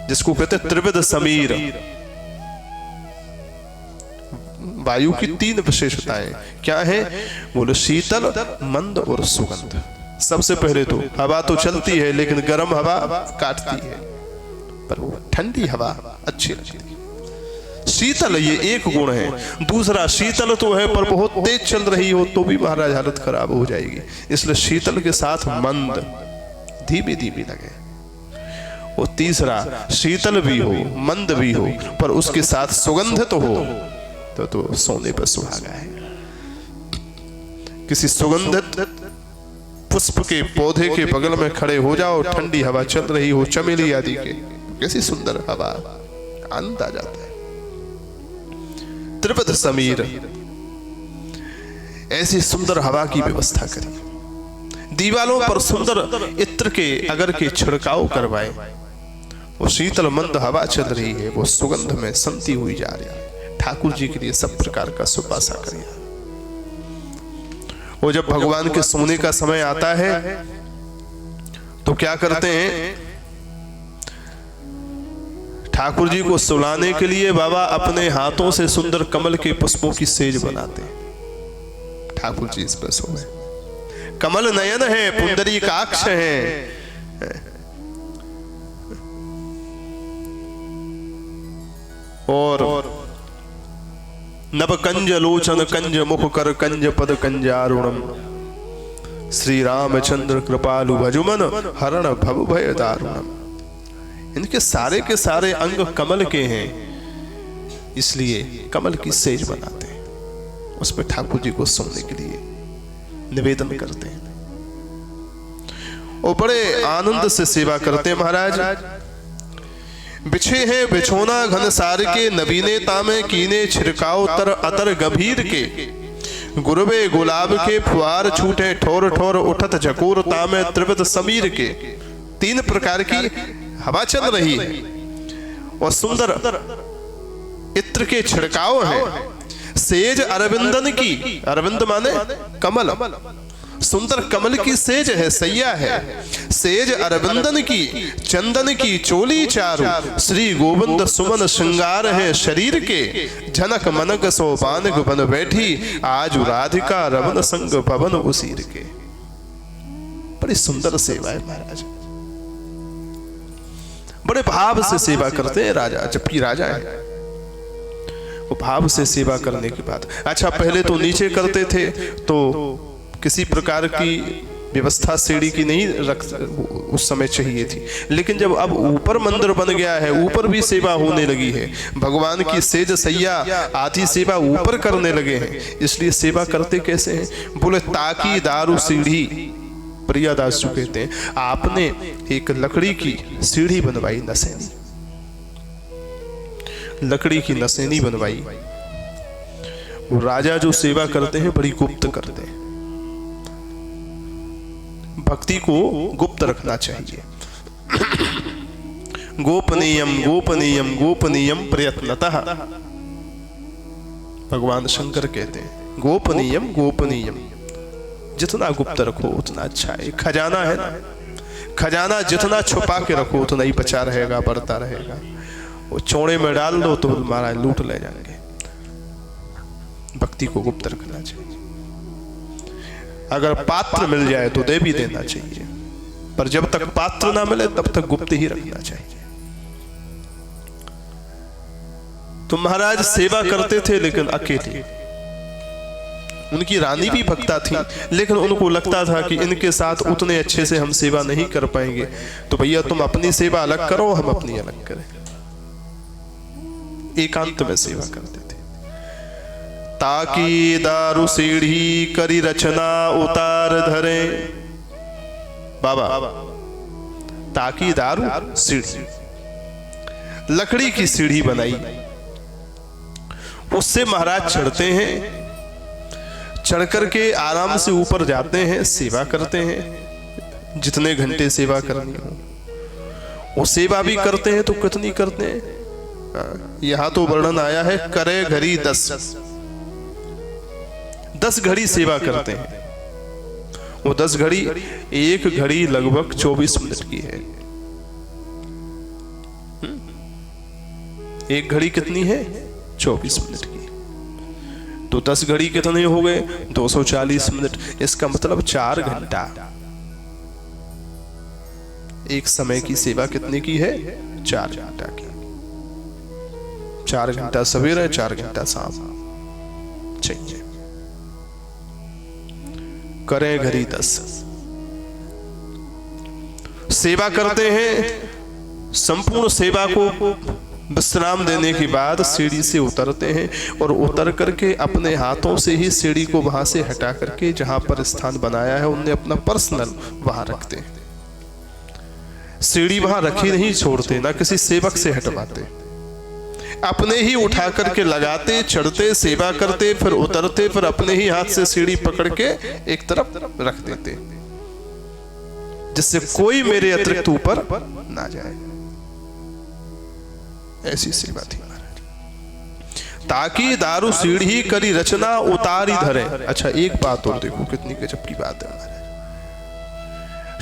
जिसको कहते त्रिविध समीर। वायु की 3 विशेषताएं क्या है? बोले शीतल, मंद और सुगंध। सबसे पहले तो हवा तो चलती है, लेकिन गर्म हवा काटती है, पर वो ठंडी हवा अच्छी लगती है। शीतल, ये एक गुण है। दूसरा, शीतल तो है पर बहुत तेज चल रही हो तो भी महाराज हालत खराब हो जाएगी, इसलिए शीतल के साथ मंद, धीमी धीमी लगे। और तीसरा, शीतल भी हो, मंद भी हो, पर उसके साथ सुगंध तो हो, तो सोने पर सुहागा है। किसी सुगंधित पुष्प के पौधे के बगल में खड़े हो जाओ, ठंडी हवा चल रही हो, चमेली आदि के, कैसी सुंदर हवा, आनंद आ जाता है। त्रिपद समीर, ऐसी सुंदर हवा की व्यवस्था करी। दीवालों पर सुंदर इत्र के अगर के छिड़काव करवाए। वो शीतल मंद हवा चल रही है, वो सुगंध में संती हुई जा रही है। ठाकुर जी के लिए सब प्रकार का सुपासा करिए। वो जब भगवान के सोने का समय आता है तो क्या करते हैं, ठाकुर जी को सुलाने के लिए बाबा अपने हाथों से सुंदर कमल के पुष्पों की सेज बनाते हैं। ठाकुर जी इस पर सोए। कमल नयन है, पुंडरीकाक्ष है, और नभ कंज लोचन कंज मुख कर कंज पद कंजारुणम। श्री रामचंद्र कृपालु भजुमन हरण भव भय दारुणम। इनके सारे के सारे अंग कमल के हैं, इसलिए कमल की सेज बनाते हैं। उस पर ठाकुर जी को सोने के लिए निवेदन करते हैं और बड़े आनंद से सेवा करते हैं। महाराज बिछे हैं बिछोना घन सार के, नवीने तामे कीने छिड़काव तर अतर गंभीर के। गुरबे गुलाब के फुआर छूटे ठोर ठोर उठत झकोर तामे त्रिपद समीर के। तीन प्रकार की हवा चल रही है और सुंदर इत्र के छिड़काव है। सेज अरविंदन की, अरविंद माने कमल, सुंदर कमल की सेज है, सैया है। सेज अरविंदन की, चंदन की चोली चारु। श्री गोविंद सुमन श्रृंगार है शरीर के। झनक मनक सोपान बन बैठी, आज राधिका रमन संग पवन उसीर के। बड़ी सुंदर सेवा है महाराज, बड़े भाव से सेवा करते हैं राजा, जबकि राजा है। वो भाव से सेवा करने के बाद, अच्छा पहले तो नीचे करते थे तो किसी प्रकार की व्यवस्था सीढ़ी की नहीं रख उस समय चाहिए थी, लेकिन जब अब ऊपर मंदिर बन गया है, ऊपर भी सेवा होने लगी है, भगवान की सेज सैया आदि सेवा ऊपर करने लगे हैं, इसलिए सेवा करते कैसे हैं? बोले ताकि दारू सीढ़ी, प्रियादास जी कहते हैं आपने एक लकड़ी की सीढ़ी बनवाई, नसेनी, लकड़ी की नसेनी बनवाई। वो राजा जो सेवा करते हैं बड़ी गुप्त करते हैं, भक्ति को गुप्त रखना चाहिए। गोपनीयम गोपनीयम गोपनीयम प्रयत्नतः, भगवान शंकर कहते हैं गोपनीयम गोपनीयम, जितना गुप्त रखो उतना अच्छा है। खजाना है ना, खजाना जितना छुपा के रखो उतना ही बचा रहेगा, बढ़ता रहेगा। वो चौड़े में डाल दो तो महाराज लूट ले जाएंगे। भक्ति को गुप्त रखना चाहिए। अगर पात्र मिल जाए तो दे भी देना चाहिए, पर जब तक पात्र ना मिले तब तक गुप्त ही रखना चाहिए। तो महाराज सेवा करते थे लेकिन अकेले। उनकी रानी भी भक्ता थी, लेकिन उनको लगता था कि इनके साथ उतने अच्छे से हम सेवा नहीं कर पाएंगे, तो भैया तुम अपनी सेवा अलग करो, हम अपनी अलग करें। एकांत में सेवा करते थे। ताकि दारू सीढ़ी करी रचना उतार धरे, बाबा ताकि दारू सीढ़ी, लकड़ी की सीढ़ी बनाई, उससे महाराज चढ़ते हैं, चढ़ करके आराम से ऊपर जाते हैं, सेवा करते हैं। जितने घंटे सेवा करनी हो वो सेवा भी करते हैं। तो कितनी करते हैं? यहां तो वर्णन आया है करे घड़ी 10 घड़ी सेवा करते हैं। वो 10 घड़ी, एक घड़ी लगभग 24 मिनट की है। एक घड़ी कितनी है? 24 मिनट की। तो 10 घड़ी कितने हो गए? 240 मिनट। इसका मतलब 4 घंटा। एक समय की सेवा कितने की है? 4 घंटा की। 4 घंटा सवेरे, 4 घंटा शाम चाहिए। करें घड़ी 10, सेवा करते हैं। संपूर्ण सेवा को विश्राम देने के बाद सीढ़ी से उतरते हैं और उतर करके अपने हाथों से ही सीढ़ी को वहां से हटा करके जहां पर स्थान बनाया है उनने अपना पर्सनल वहां रखते हैं। सीढ़ी वहां रखी नहीं छोड़ते, ना किसी सेवक से हटवाते। अपने ही उठा करके लगाते, चढ़ते, सेवा करते, फिर उतरते, फिर अपने ही हाथ से सीढ़ी पकड़ के एक तरफ रख देते, जिससे कोई मेरे अतिरिक्त ऊपर ना जाए। ऐसी सेवा थी महाराज। ताकि दारू सीढ़ी करी रचना उतारी धरे। अच्छा, एक बात और देखो, कितनी गजब की बात है महाराज।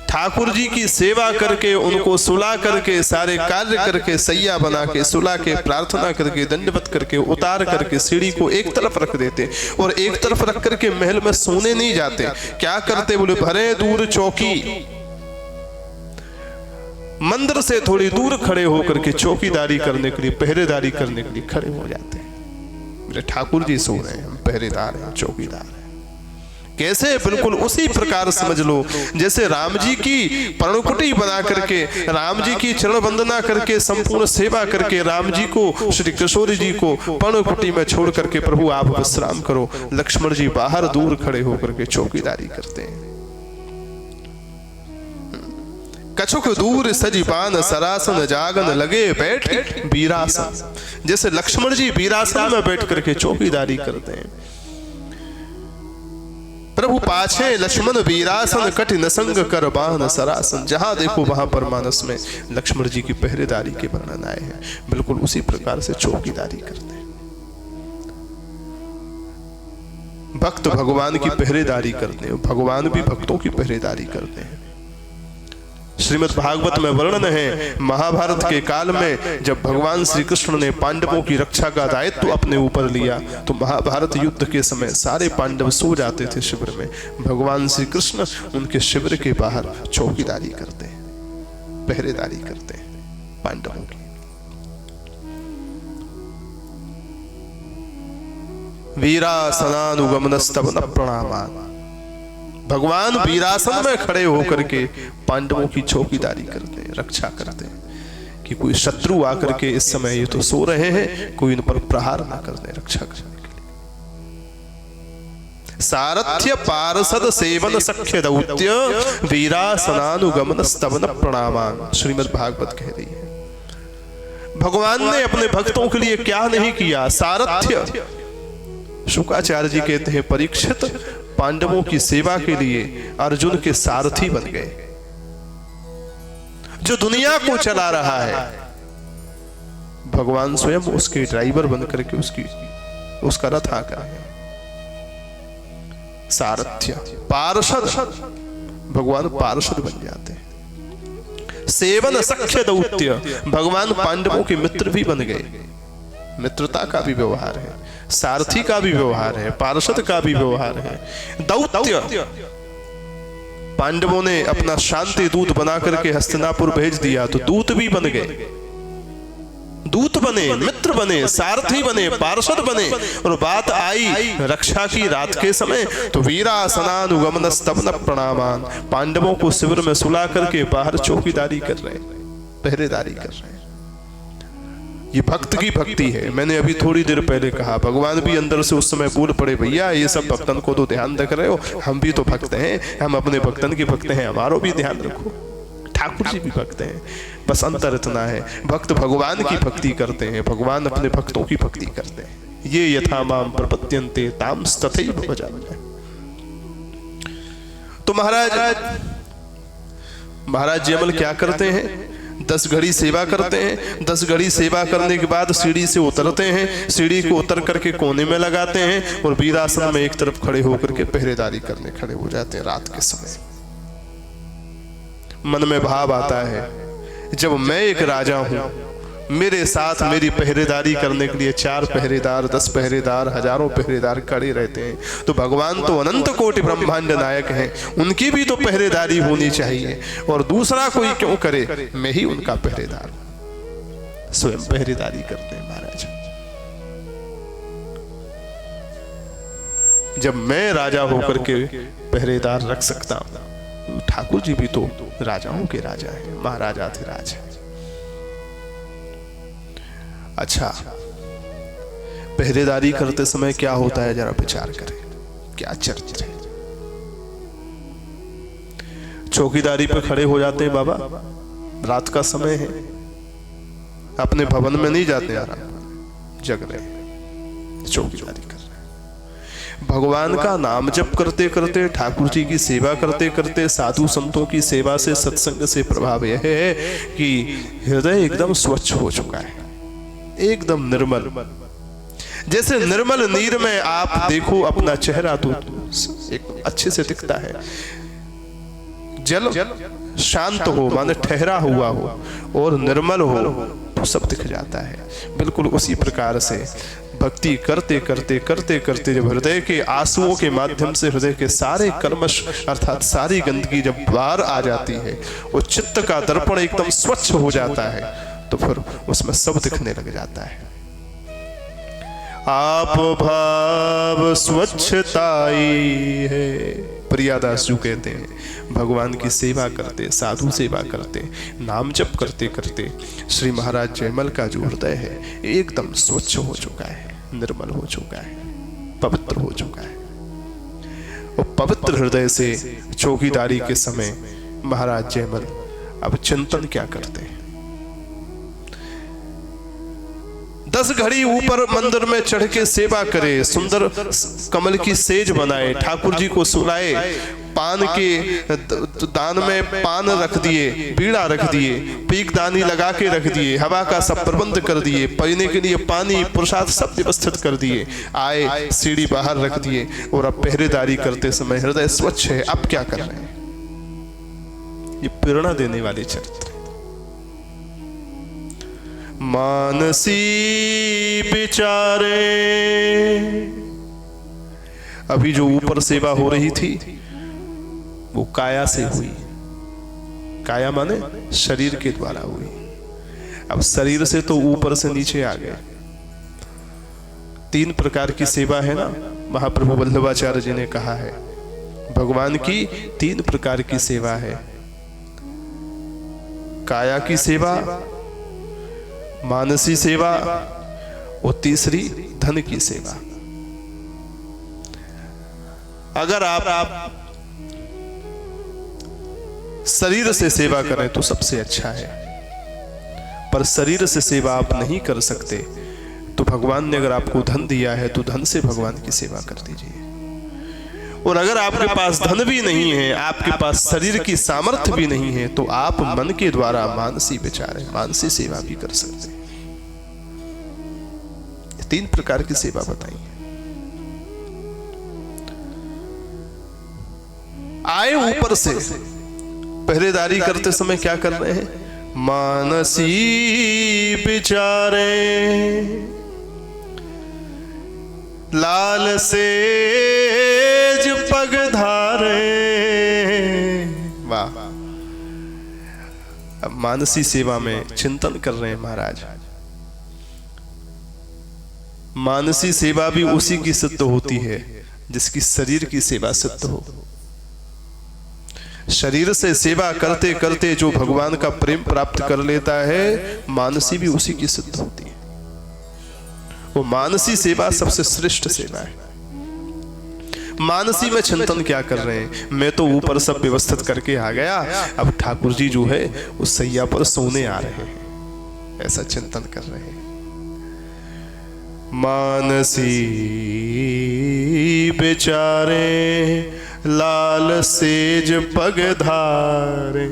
ठाकुर जी की सेवा करके, उनको सुला करके, सारे कार्य करके, सैया बना के, सुला के, प्रार्थना करके, दंडवत करके, उतार करके सीढ़ी को एक तरफ रख देते, और एक तरफ रख करके महल में सोने नहीं जाते। क्या करते? बोले भरे दूर चौकी, मंदिर से थोड़ी दूर खड़े होकर के चौकीदारी करने के लिए, पहरेदारी करने के लिए खड़े हो जाते हैं। मेरे ठाकुर जी सो रहे हैं, हम पहरेदार हैं, चौकीदार हैं। कैसे? बिल्कुल उसी प्रकार समझ लो जैसे राम जी की पर्णकुटी बना करके, राम जी की चरण वंदना करके, संपूर्ण सेवा करके, राम जी को, श्री किशोर जी को पर्णकुटी में छोड़ करके प्रभु आप विश्राम करो, लक्ष्मण जी बाहर दूर खड़े होकर के चौकीदारी करते हैं। कछुक दूर सजीपान सरासन जागन लगे बैठ वीरासन। जैसे लक्ष्मण जी वीरासन में बैठ करके चौकीदारी करते हैं, प्रभु पाछे लक्ष्मण वीरासन कठिन संग कर बान सरासन। जहां देखो वहां पर मानस में लक्ष्मण जी की पहरेदारी के वर्णन आए हैं। बिल्कुल उसी प्रकार से चौकीदारी करते हैं। भक्त भगवान की पहरेदारी करते हैं, भगवान भी भक्तों की पहरेदारी करते हैं। श्रीमद् भागवत में वर्णन है, महाभारत के काल में जब भगवान श्री कृष्ण ने पांडवों की रक्षा का दायित्व अपने ऊपर लिया, तो महाभारत युद्ध के समय सारे पांडव सो जाते थे शिविर में। भगवान श्री कृष्ण उनके शिविर के बाहर चौकीदारी करते हैं, पहरेदारी करते हैं पांडवों की। वीरासनानुगमनस्तवन प्रणामान। भगवान वीरासन में खड़े होकर के पांडवों की चौकीदारी करते हैं, रक्षा करते हैं कि कोई शत्रु आकर के इस समय ये तो सो रहे हैं, कोई इन पर प्रहार ना कर दे, रक्षा करने के लिए। सारथ्य पार्षद सेवन सख्य दौत्य वीरासनानुगमन स्तवन प्रणामान। श्रीमद् भागवत कह रही है भगवान ने अपने भक्तों के लिए क्या नहीं किया। सारथ्य, शुकाचार्य जी कहते हैं परीक्षित पांडवों की सेवा के लिए अर्जुन के सारथी बन गए। जो दुनिया को चला रहा है, भगवान स्वयं उसके ड्राइवर बनकर के उसका रथ आकर है। सारथ्य, पार्षद, भगवान पार्षद बन जाते हैं। सेवन सख्य दौत्य, भगवान पांडवों के मित्र भी बन गए। मित्रता का भी व्यवहार है, सारथी का भी व्यवहार है, पार्षद का भी व्यवहार है। दौत्य, पांडवों ने अपना शांति दूत बना करके हस्तिनापुर भेज दिया, तो दूत भी बन गए, दूत बने, मित्र बने, सारथी बने, पार्षद बने। और बात आई रक्षा की रात के समय, तो वीरासनानुगमन स्तवन प्रणामान। पांडवों को शिविर में सुला करके बाहर चौकीदारी कर रहे, पहरेदारी कर रहे हैं। ये भक्त की भक्ति है। मैंने अभी थोड़ी देर पहले कहा, भगवान भी अंदर से उस समय बोल पड़े, भैया ये सब भक्तन को तो ध्यान रख रहे हो, हम भी तो भक्त हैं, हम अपने भक्तन के भक्त हैं, हमारो भी ध्यान रखो। ठाकुर जी भी भक्त हैं, बस अंतर इतना है, भक्त भगवान की भक्ति करते हैं, भगवान अपने भक्तों की भक्ति करते हैं। ये यथा माम प्रपद्यन्ते ताम तथैव भजामि। तो महाराज जयमल क्या करते हैं? 10 घड़ी सेवा करते हैं। 10 घड़ी सेवा करने के बाद सीढ़ी से उतरते हैं, सीढ़ी को उतर करके कोने में लगाते हैं और वीरासन में एक तरफ खड़े होकर के पहरेदारी करने खड़े हो जाते हैं। रात के समय मन में भाव आता है, जब मैं एक राजा हूं, मेरे साथ मेरी पहरेदारी करने के लिए 4 पहरेदार, 10 पहरेदार, हजारों पहरेदार खड़े रहते हैं, तो भगवान तो अनंत कोटि ब्रह्मांड नायक हैं, उनकी भी तो पहरेदारी होनी चाहिए। और दूसरा कोई क्यों करे, मैं ही उनका पहरेदार हूं। स्वयं पहरेदारी करते हैं महाराज। जब मैं राजा होकर के पहरेदार रख सकता हूं, ठाकुर जी भी तो राजाओं के राजा हैं, महाराजाधिराज हैं। अच्छा, पहरेदारी करते समय क्या होता है जरा विचार करें, क्या चरित्र है। चौकीदारी पे खड़े हो जाते हैं बाबा, रात का समय है, अपने भवन में नहीं जाते आराम, जग रहे, चौकीदारी कर रहे। भगवान का नाम जप करते करते, ठाकुर जी की सेवा करते करते, साधु संतों की सेवा से, सत्संग से प्रभाव यह है कि हृदय एकदम स्वच्छ हो चुका है, एकदम निर्मल। जैसे निर्मल नीर में आप देखो अपना चेहरा तो एक अच्छे से दिखता है। जल शांत हो माने ठहरा हुआ हो और निर्मल हो तो सब दिख जाता है। बिल्कुल उसी प्रकार से भक्ति करते करते करते करते जब हृदय के आंसुओं के माध्यम से हृदय के सारे कर्मश अर्थात सारी गंदगी जब बाहर आ जाती है और चित्त का दर्पण एकदम स्वच्छ हो जाता है तो फिर उसमें सब दिखने लग जाता है। आप भाव स्वच्छताई है, प्रियादास जी कहते हैं। भगवान की सेवा करते, साधु सेवा करते, नाम जप करते करते श्री महाराज जयमल का जो हृदय है एकदम स्वच्छ हो चुका है, निर्मल हो चुका है, पवित्र हो चुका है। और पवित्र हृदय से चौकीदारी के समय महाराज जयमल अब चिंतन क्या करते हैं। 10 घड़ी ऊपर मंदिर में चढ़ के सेवा करे, सुंदर कमल की सेज बनाए, ठाकुर जी को सुलाए, पान के दान में पान रख दिए, बीड़ा रख दिए, पीकदानी लगा के रख दिए, हवा का सब प्रबंध कर दिए, पीने के लिए पानी प्रसाद सब व्यवस्थित कर दिए, आए सीढ़ी बाहर रख दिए और अब पहरेदारी करते समय हृदय स्वच्छ है। अब क्या कर रहे हैं? ये प्रेरणा देने वाले चरित्र। मानसी बिचारे, अभी जो ऊपर सेवा हो रही थी वो काया से हुई, काया माने शरीर के द्वारा हुई। अब शरीर से तो ऊपर से नीचे आ गए। 3 प्रकार की सेवा है ना, महाप्रभु वल्लभाचार्य जी ने कहा है भगवान की 3 प्रकार की सेवा है। काया की सेवा, मानसी सेवा और तीसरी धन की सेवा। अगर आप शरीर से सेवा करें तो सबसे अच्छा है, पर शरीर से सेवा आप नहीं कर सकते तो भगवान ने अगर आपको धन दिया है तो धन से भगवान की सेवा कर दीजिए। और अगर आपके पास धन भी नहीं है, आपके पास शरीर की सामर्थ्य भी नहीं है, तो आप मन के द्वारा मानसी विचारें, मानसी सेवा भी कर सकते हैं। 3 प्रकार की सेवा बताई। आए ऊपर से, पहरेदारी करते समय क्या कर रहे हैं? मानसी बिचारे, लाल सेज पग धारे। वाह! अब मानसी सेवा में चिंतन कर रहे हैं महाराज। मानसी सेवा भी उसी की सिद्ध होती है जिसकी शरीर की सेवा सिद्ध हो। शरीर से सेवा करते करते जो भगवान का प्रेम प्राप्त कर लेता है, मानसी भी उसी की सिद्ध होती है। वो मानसी सेवा सबसे श्रेष्ठ सेवा है। मानसी में चिंतन क्या कर रहे हैं? मैं तो ऊपर सब व्यवस्थित करके आ गया, अब ठाकुर जी जो है उस सैया पर सोने आ रहे हैं, ऐसा चिंतन कर रहे हैं। मानसी बेचारे, लाल सेज पग धारे।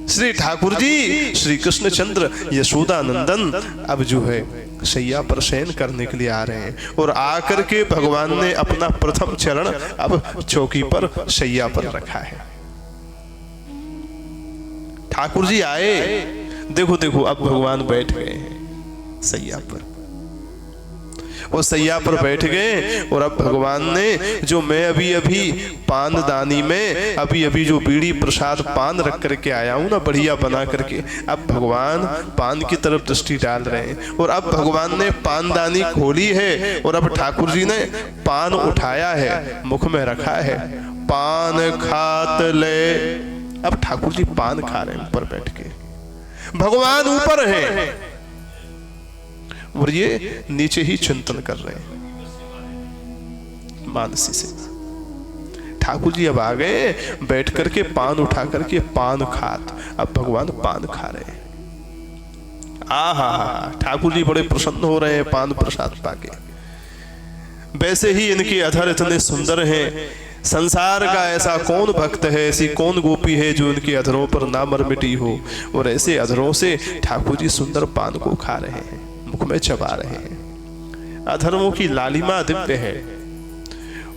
श्री ठाकुर जी, श्री कृष्णचंद्र यशोदा नंदन अब जो है शैया पर शयन करने के लिए आ रहे हैं और आकर के भगवान ने अपना प्रथम चरण अब चौकी पर शैया पर रखा है। ठाकुर जी आए, देखो देखो अब भगवान बैठ गए हैं शैया पर। वो सैया पर बैठ गए और अब भगवान ने जो मैं अभी अभी पानदानी में अभी अभी जो बीड़ी प्रसाद पान रख करके आया हूं ना, बढ़िया बना करके, अब भगवान पान की तरफ दृष्टि डाल रहे हैं। और अब भगवान ने पानदानी खोली है और अब ठाकुर जी ने पान उठाया है, मुख में रखा है, पान खात ले। अब ठाकुर जी पान खा रहे हैं ऊपर बैठ के, भगवान ऊपर है और ये नीचे ही चिंतन कर रहे हैं मानसी से। ठाकुर जी अब आ गए, बैठ करके पान उठा करके पान खात, अब भगवान पान खा रहे हैं। आहा, ठाकुर जी बड़े प्रसन्न हो रहे हैं पान प्रसाद पाके। वैसे ही इनके अधर इतने सुंदर हैं, संसार का ऐसा कौन भक्त है, ऐसी कौन गोपी है जो इनके अधरों पर ना मर मिटी हो। और ऐसे अधरों से ठाकुर जी सुंदर पान को खा रहे हैं, मुख में चबा रहे हैं। अधरों की लालिमा दिव्य है।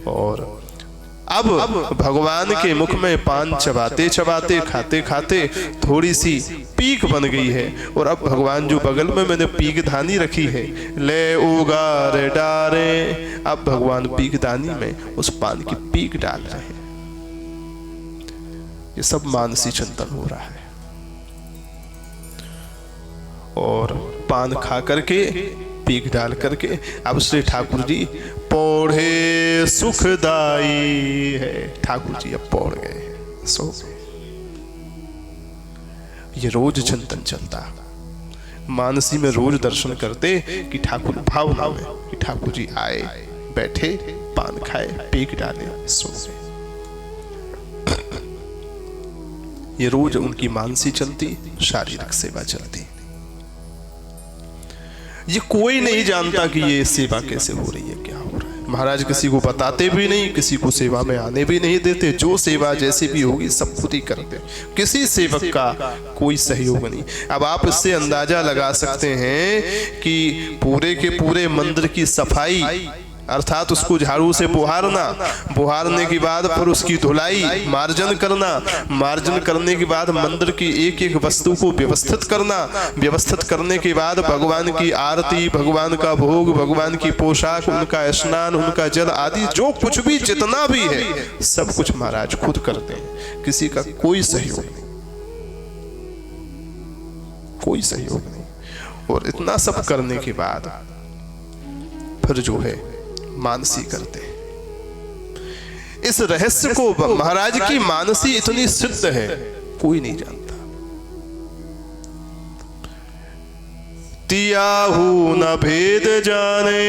और अब भगवान के मुख में पान चबाते चबाते खाते खाते थोड़ी सी पीक बन गई है। और अब भगवान जो बगल में मैंने पीक दानी रखी है, ले उगारे डारे, अब भगवान पीक दानी में उस पान की पीक डाल रहे हैं। ये सब मानसी चिंतन हो रहा है। और पान खा करके पीक डाल करके अब श्री ठाकुर जी पौढ़े सुखदाई है। ठाकुर जी अब पौड़ गए, सो ये रोज चिंतन चलता। मानसी में रोज दर्शन करते कि ठाकुर भावना में कि ठाकुर जी आए, बैठे, पान खाए, पीक डाले, सो ये रोज उनकी मानसी चलती, शारीरिक सेवा चलती। ये कोई नहीं जानता कि ये सेवा कैसे हो रही है, क्या हो रहा है। महाराज किसी को बताते भी नहीं, किसी को सेवा में आने भी नहीं देते। जो सेवा जैसी भी होगी सब खुद ही करते, किसी सेवक का कोई सहयोग नहीं। अब आप इससे अंदाजा लगा सकते हैं कि पूरे के पूरे मंदिर की सफाई अर्थात उसको झाड़ू से बुहारना, बुहारने के बाद फिर उसकी धुलाई, मार्जन करना, मार्जन करने के बाद मंदिर की एक एक वस्तु को व्यवस्थित करना, व्यवस्थित करने के बाद भगवान की आरती, भगवान का भोग, भगवान की पोशाक, उनका स्नान, उनका जल आदि जो कुछ भी जितना भी है सब कुछ महाराज खुद करते हैं। किसी का कोई सहयोग नहीं, कोई सहयोग नहीं। और इतना सब करने के बाद फिर जो है मानसी करते हैं। इस रहस्य को महाराज की मानसी इतनी सिद्ध है, कोई नहीं जानता। तियाहू न भेद जाने,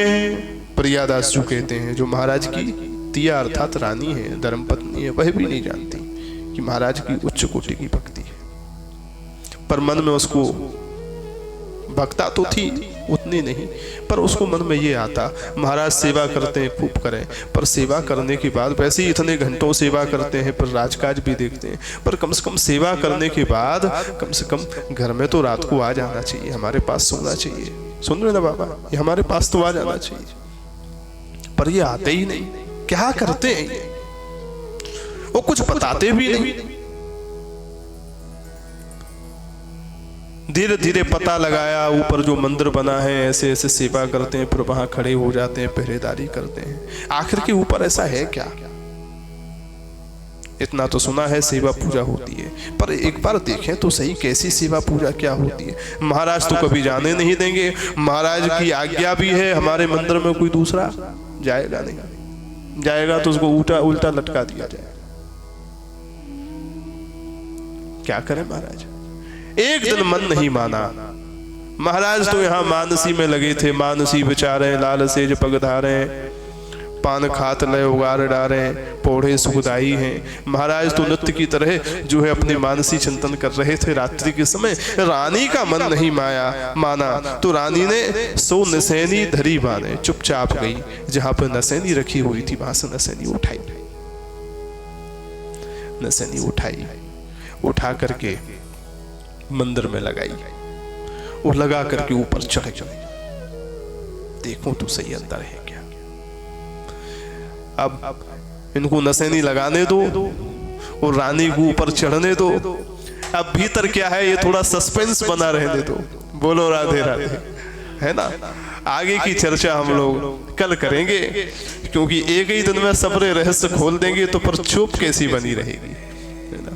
प्रियादास जी कहते हैं जो महाराज की तिया अर्थात रानी है, धर्मपत्नी है, वह भी नहीं जानती कि महाराज की उच्च कोटि की भक्ति है। पर मन में उसको भक्ता तो थी, उतनी नहीं, पर उसको मन में ये आता महाराज सेवा करते हैं, खूब करें, पर सेवा करने के बाद वैसे ही इतने घंटों सेवा करते हैं, पर राजकाज भी देखते हैं, पर कम से कम सेवा करने के बाद कम से कम घर में तो रात को आ जाना चाहिए, हमारे पास सोना चाहिए। सुन रहे ना बाबा, ये हमारे पास तो आ जाना चाहिए। पर ये आते ही नहीं। क्या करते हैं ये, वो कुछ बताते भी नहीं। धीरे धीरे पता लगाया, ऊपर जो मंदिर बना है ऐसे ऐसे सेवा करते हैं, फिर वहां खड़े हो जाते हैं, पहरेदारी करते हैं। आखिर के ऊपर ऐसा है क्या? इतना तो सुना है सेवा पूजा होती है, पर एक बार देखें तो सही कैसी सेवा पूजा क्या होती है। महाराज तो कभी जाने नहीं देंगे, महाराज की आज्ञा भी है हमारे मंदिर में कोई दूसरा जाएगा नहीं, जाएगा तो उसको उल्टा लटका दिया जाए। क्या करें महाराज? एक दिन मन नहीं माना। महाराज तो यहाँ मानसी में लगे थे, मानसी बेचारे लाल सेज पगधारे, पान खात लय उगार डारे, पौढ़े सुखदाई हैं। महाराज तो नृत्य की तरह जो है अपने मानसी चिंतन कर रहे थे। रात्रि के समय रानी का मन नहीं माना तो रानी ने सो नसैनी धरी बाने, चुपचाप गई। जहां पर नसैनी रखी हुई थी वहां से नसैनी उठाई, नसैनी उठाई, उठा करके मंदिर में लगाई और लगा करके ऊपर चढ़ गई। देखो तो सही अंदर है क्या। अब इनको नसैनी लगाने दो और रानी को ऊपर चढ़ने दो। अब भीतर क्या है ये थोड़ा सस्पेंस बना रहने दो। बोलो राधे राधे, है ना। आगे की चर्चा हम लोग कल करेंगे, क्योंकि एक ही दिन में सबरे रहस्य खोल देंगे तो पर चुप कैसी बनी रहेगी, है ना।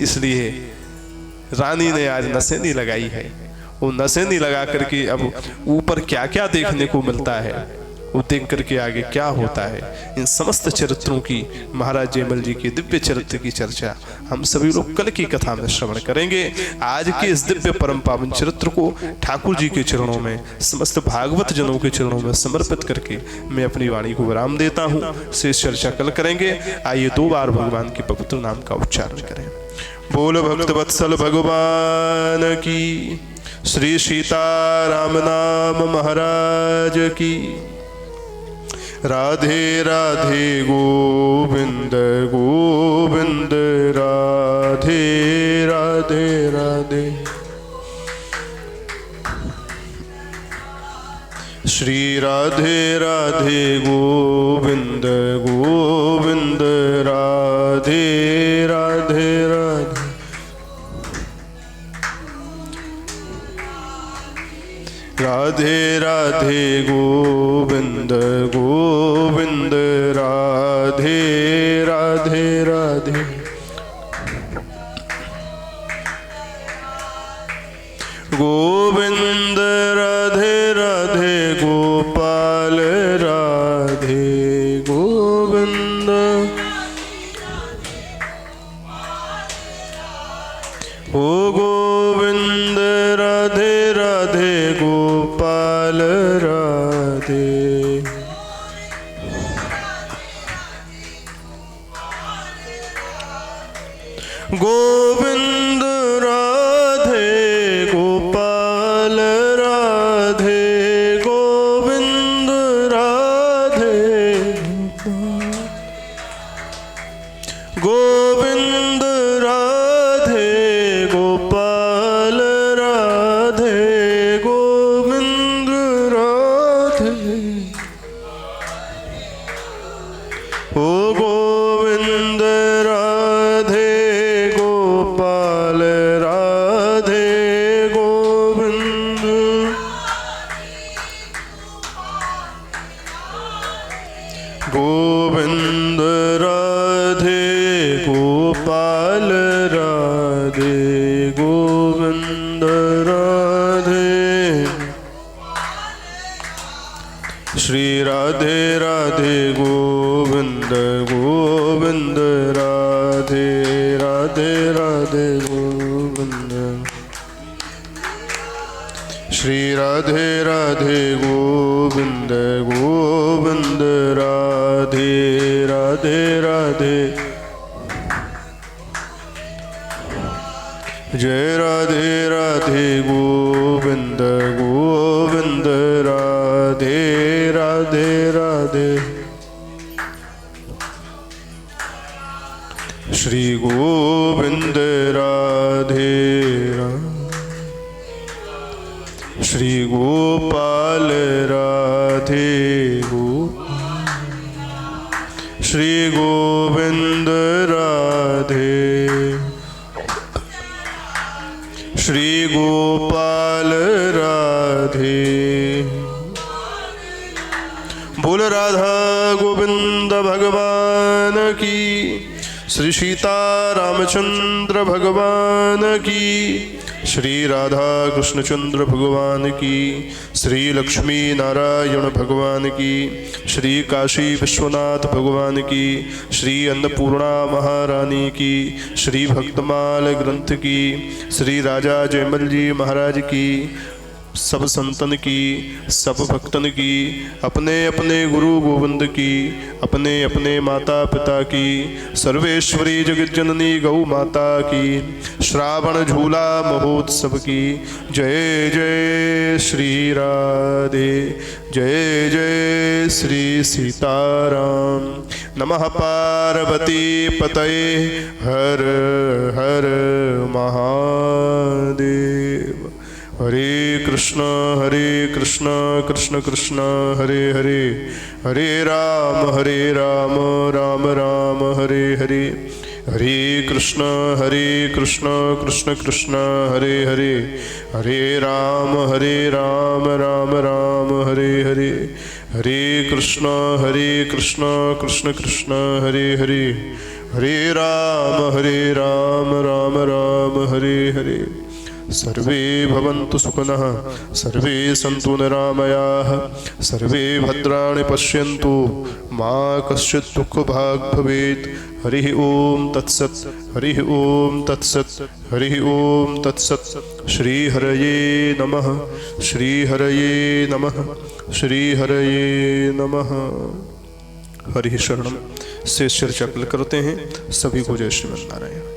इसलिए रानी ने आज नसैनी लगाई है। वो नसैनी लगा करके अब ऊपर क्या क्या देखने को मिलता है वो देख करके आगे क्या होता है, इन समस्त चरित्रों की, महाराज जयमल जी के दिव्य चरित्र की चर्चा हम सभी लोग कल की कथा में श्रवण करेंगे। आज के इस दिव्य परम पावन चरित्र को ठाकुर जी के चरणों में, समस्त भागवत जनों के चरणों में समर्पित करके मैं अपनी वाणी को विराम देता हूँ। शेष चर्चा कल करेंगे। आइए 2 बार भगवान के पवित्र नाम का उच्चारण करें। बोल भक्त वत्सल भगवान की, श्री सीताराम नाम महाराज की। राधे राधे गोविंद गोविंद राधे राधे राधे। श्री राधे राधे गोविंद गोविंद राधे राधे राधे। राधे राधे गोविंद गोविंद राधे राधे राधे। गोविंद राधे राधे गोपाल राधे गोविंद। ओ गोविंद राधे राधे गोपाल राधे। गोविंद राधे गोपाल राधे गोविंद राधे गोविंद राधे गोपाल राधे गोविंद राधे। ओ गोविंद राधे गोपाल राधे गोविंद। गोविंद राधे गोपाल राधे गोविंद राधे। श्री राधे राधे गोविंद गोविंद राधे राधे राधे गोविंद। श्री राधे राधे गोविंद गोविंद राधे राधे राधे। जय राधे राधे गोविंद गोविंद राधे राधे राधे। श्री गोविंद राधे श्री गोपाल राधे श्री गोविंद राधे श्री गोपाल राधे। बोल राधा गोविंद भगवान की। श्री सीता रामचंद्र भगवान की। श्री राधा कृष्णचंद्र भगवान की। श्री लक्ष्मी नारायण भगवान की। श्री काशी विश्वनाथ भगवान की। श्री अन्नपूर्णा महारानी की। श्री भक्तमाल ग्रंथ की। श्री राजा जयमल जी महाराज की। सब संतन की, सब भक्तन की, अपने अपने गुरु गोविंद की, अपने अपने माता पिता की, सर्वेश्वरी जगत जननी गौ माता की, श्रावण झूला महोत्सव की। जय जय श्री राधे, जय जय श्री सीताराम। नमः पार्वती पतये, हर हर महादेव। हरे कृष्ण कृष्ण कृष्ण हरे हरे, हरे राम राम राम हरे हरे। हरे कृष्ण कृष्ण कृष्ण हरे हरे, हरे राम राम राम हरे हरे। हरे कृष्ण कृष्ण कृष्ण हरे हरे, हरे राम राम राम हरे हरे। सर्वे भवन्तु सुखिनः, सर्वे सन्तु निरामयाः, सर्वे भद्राणि पश्यन्तु, मा कश्चित् दुःखभाग् भवेत्। हरिः ओम तत्सत्, हरिः ओम तत्सत्, हरिः ओम तत्सत्। श्री हरये नमः, श्री हरये नमः, श्री हरये नमः। हरिः शरणम से चर्चा करते हैं। सभी को जय श्रीमन नारायण।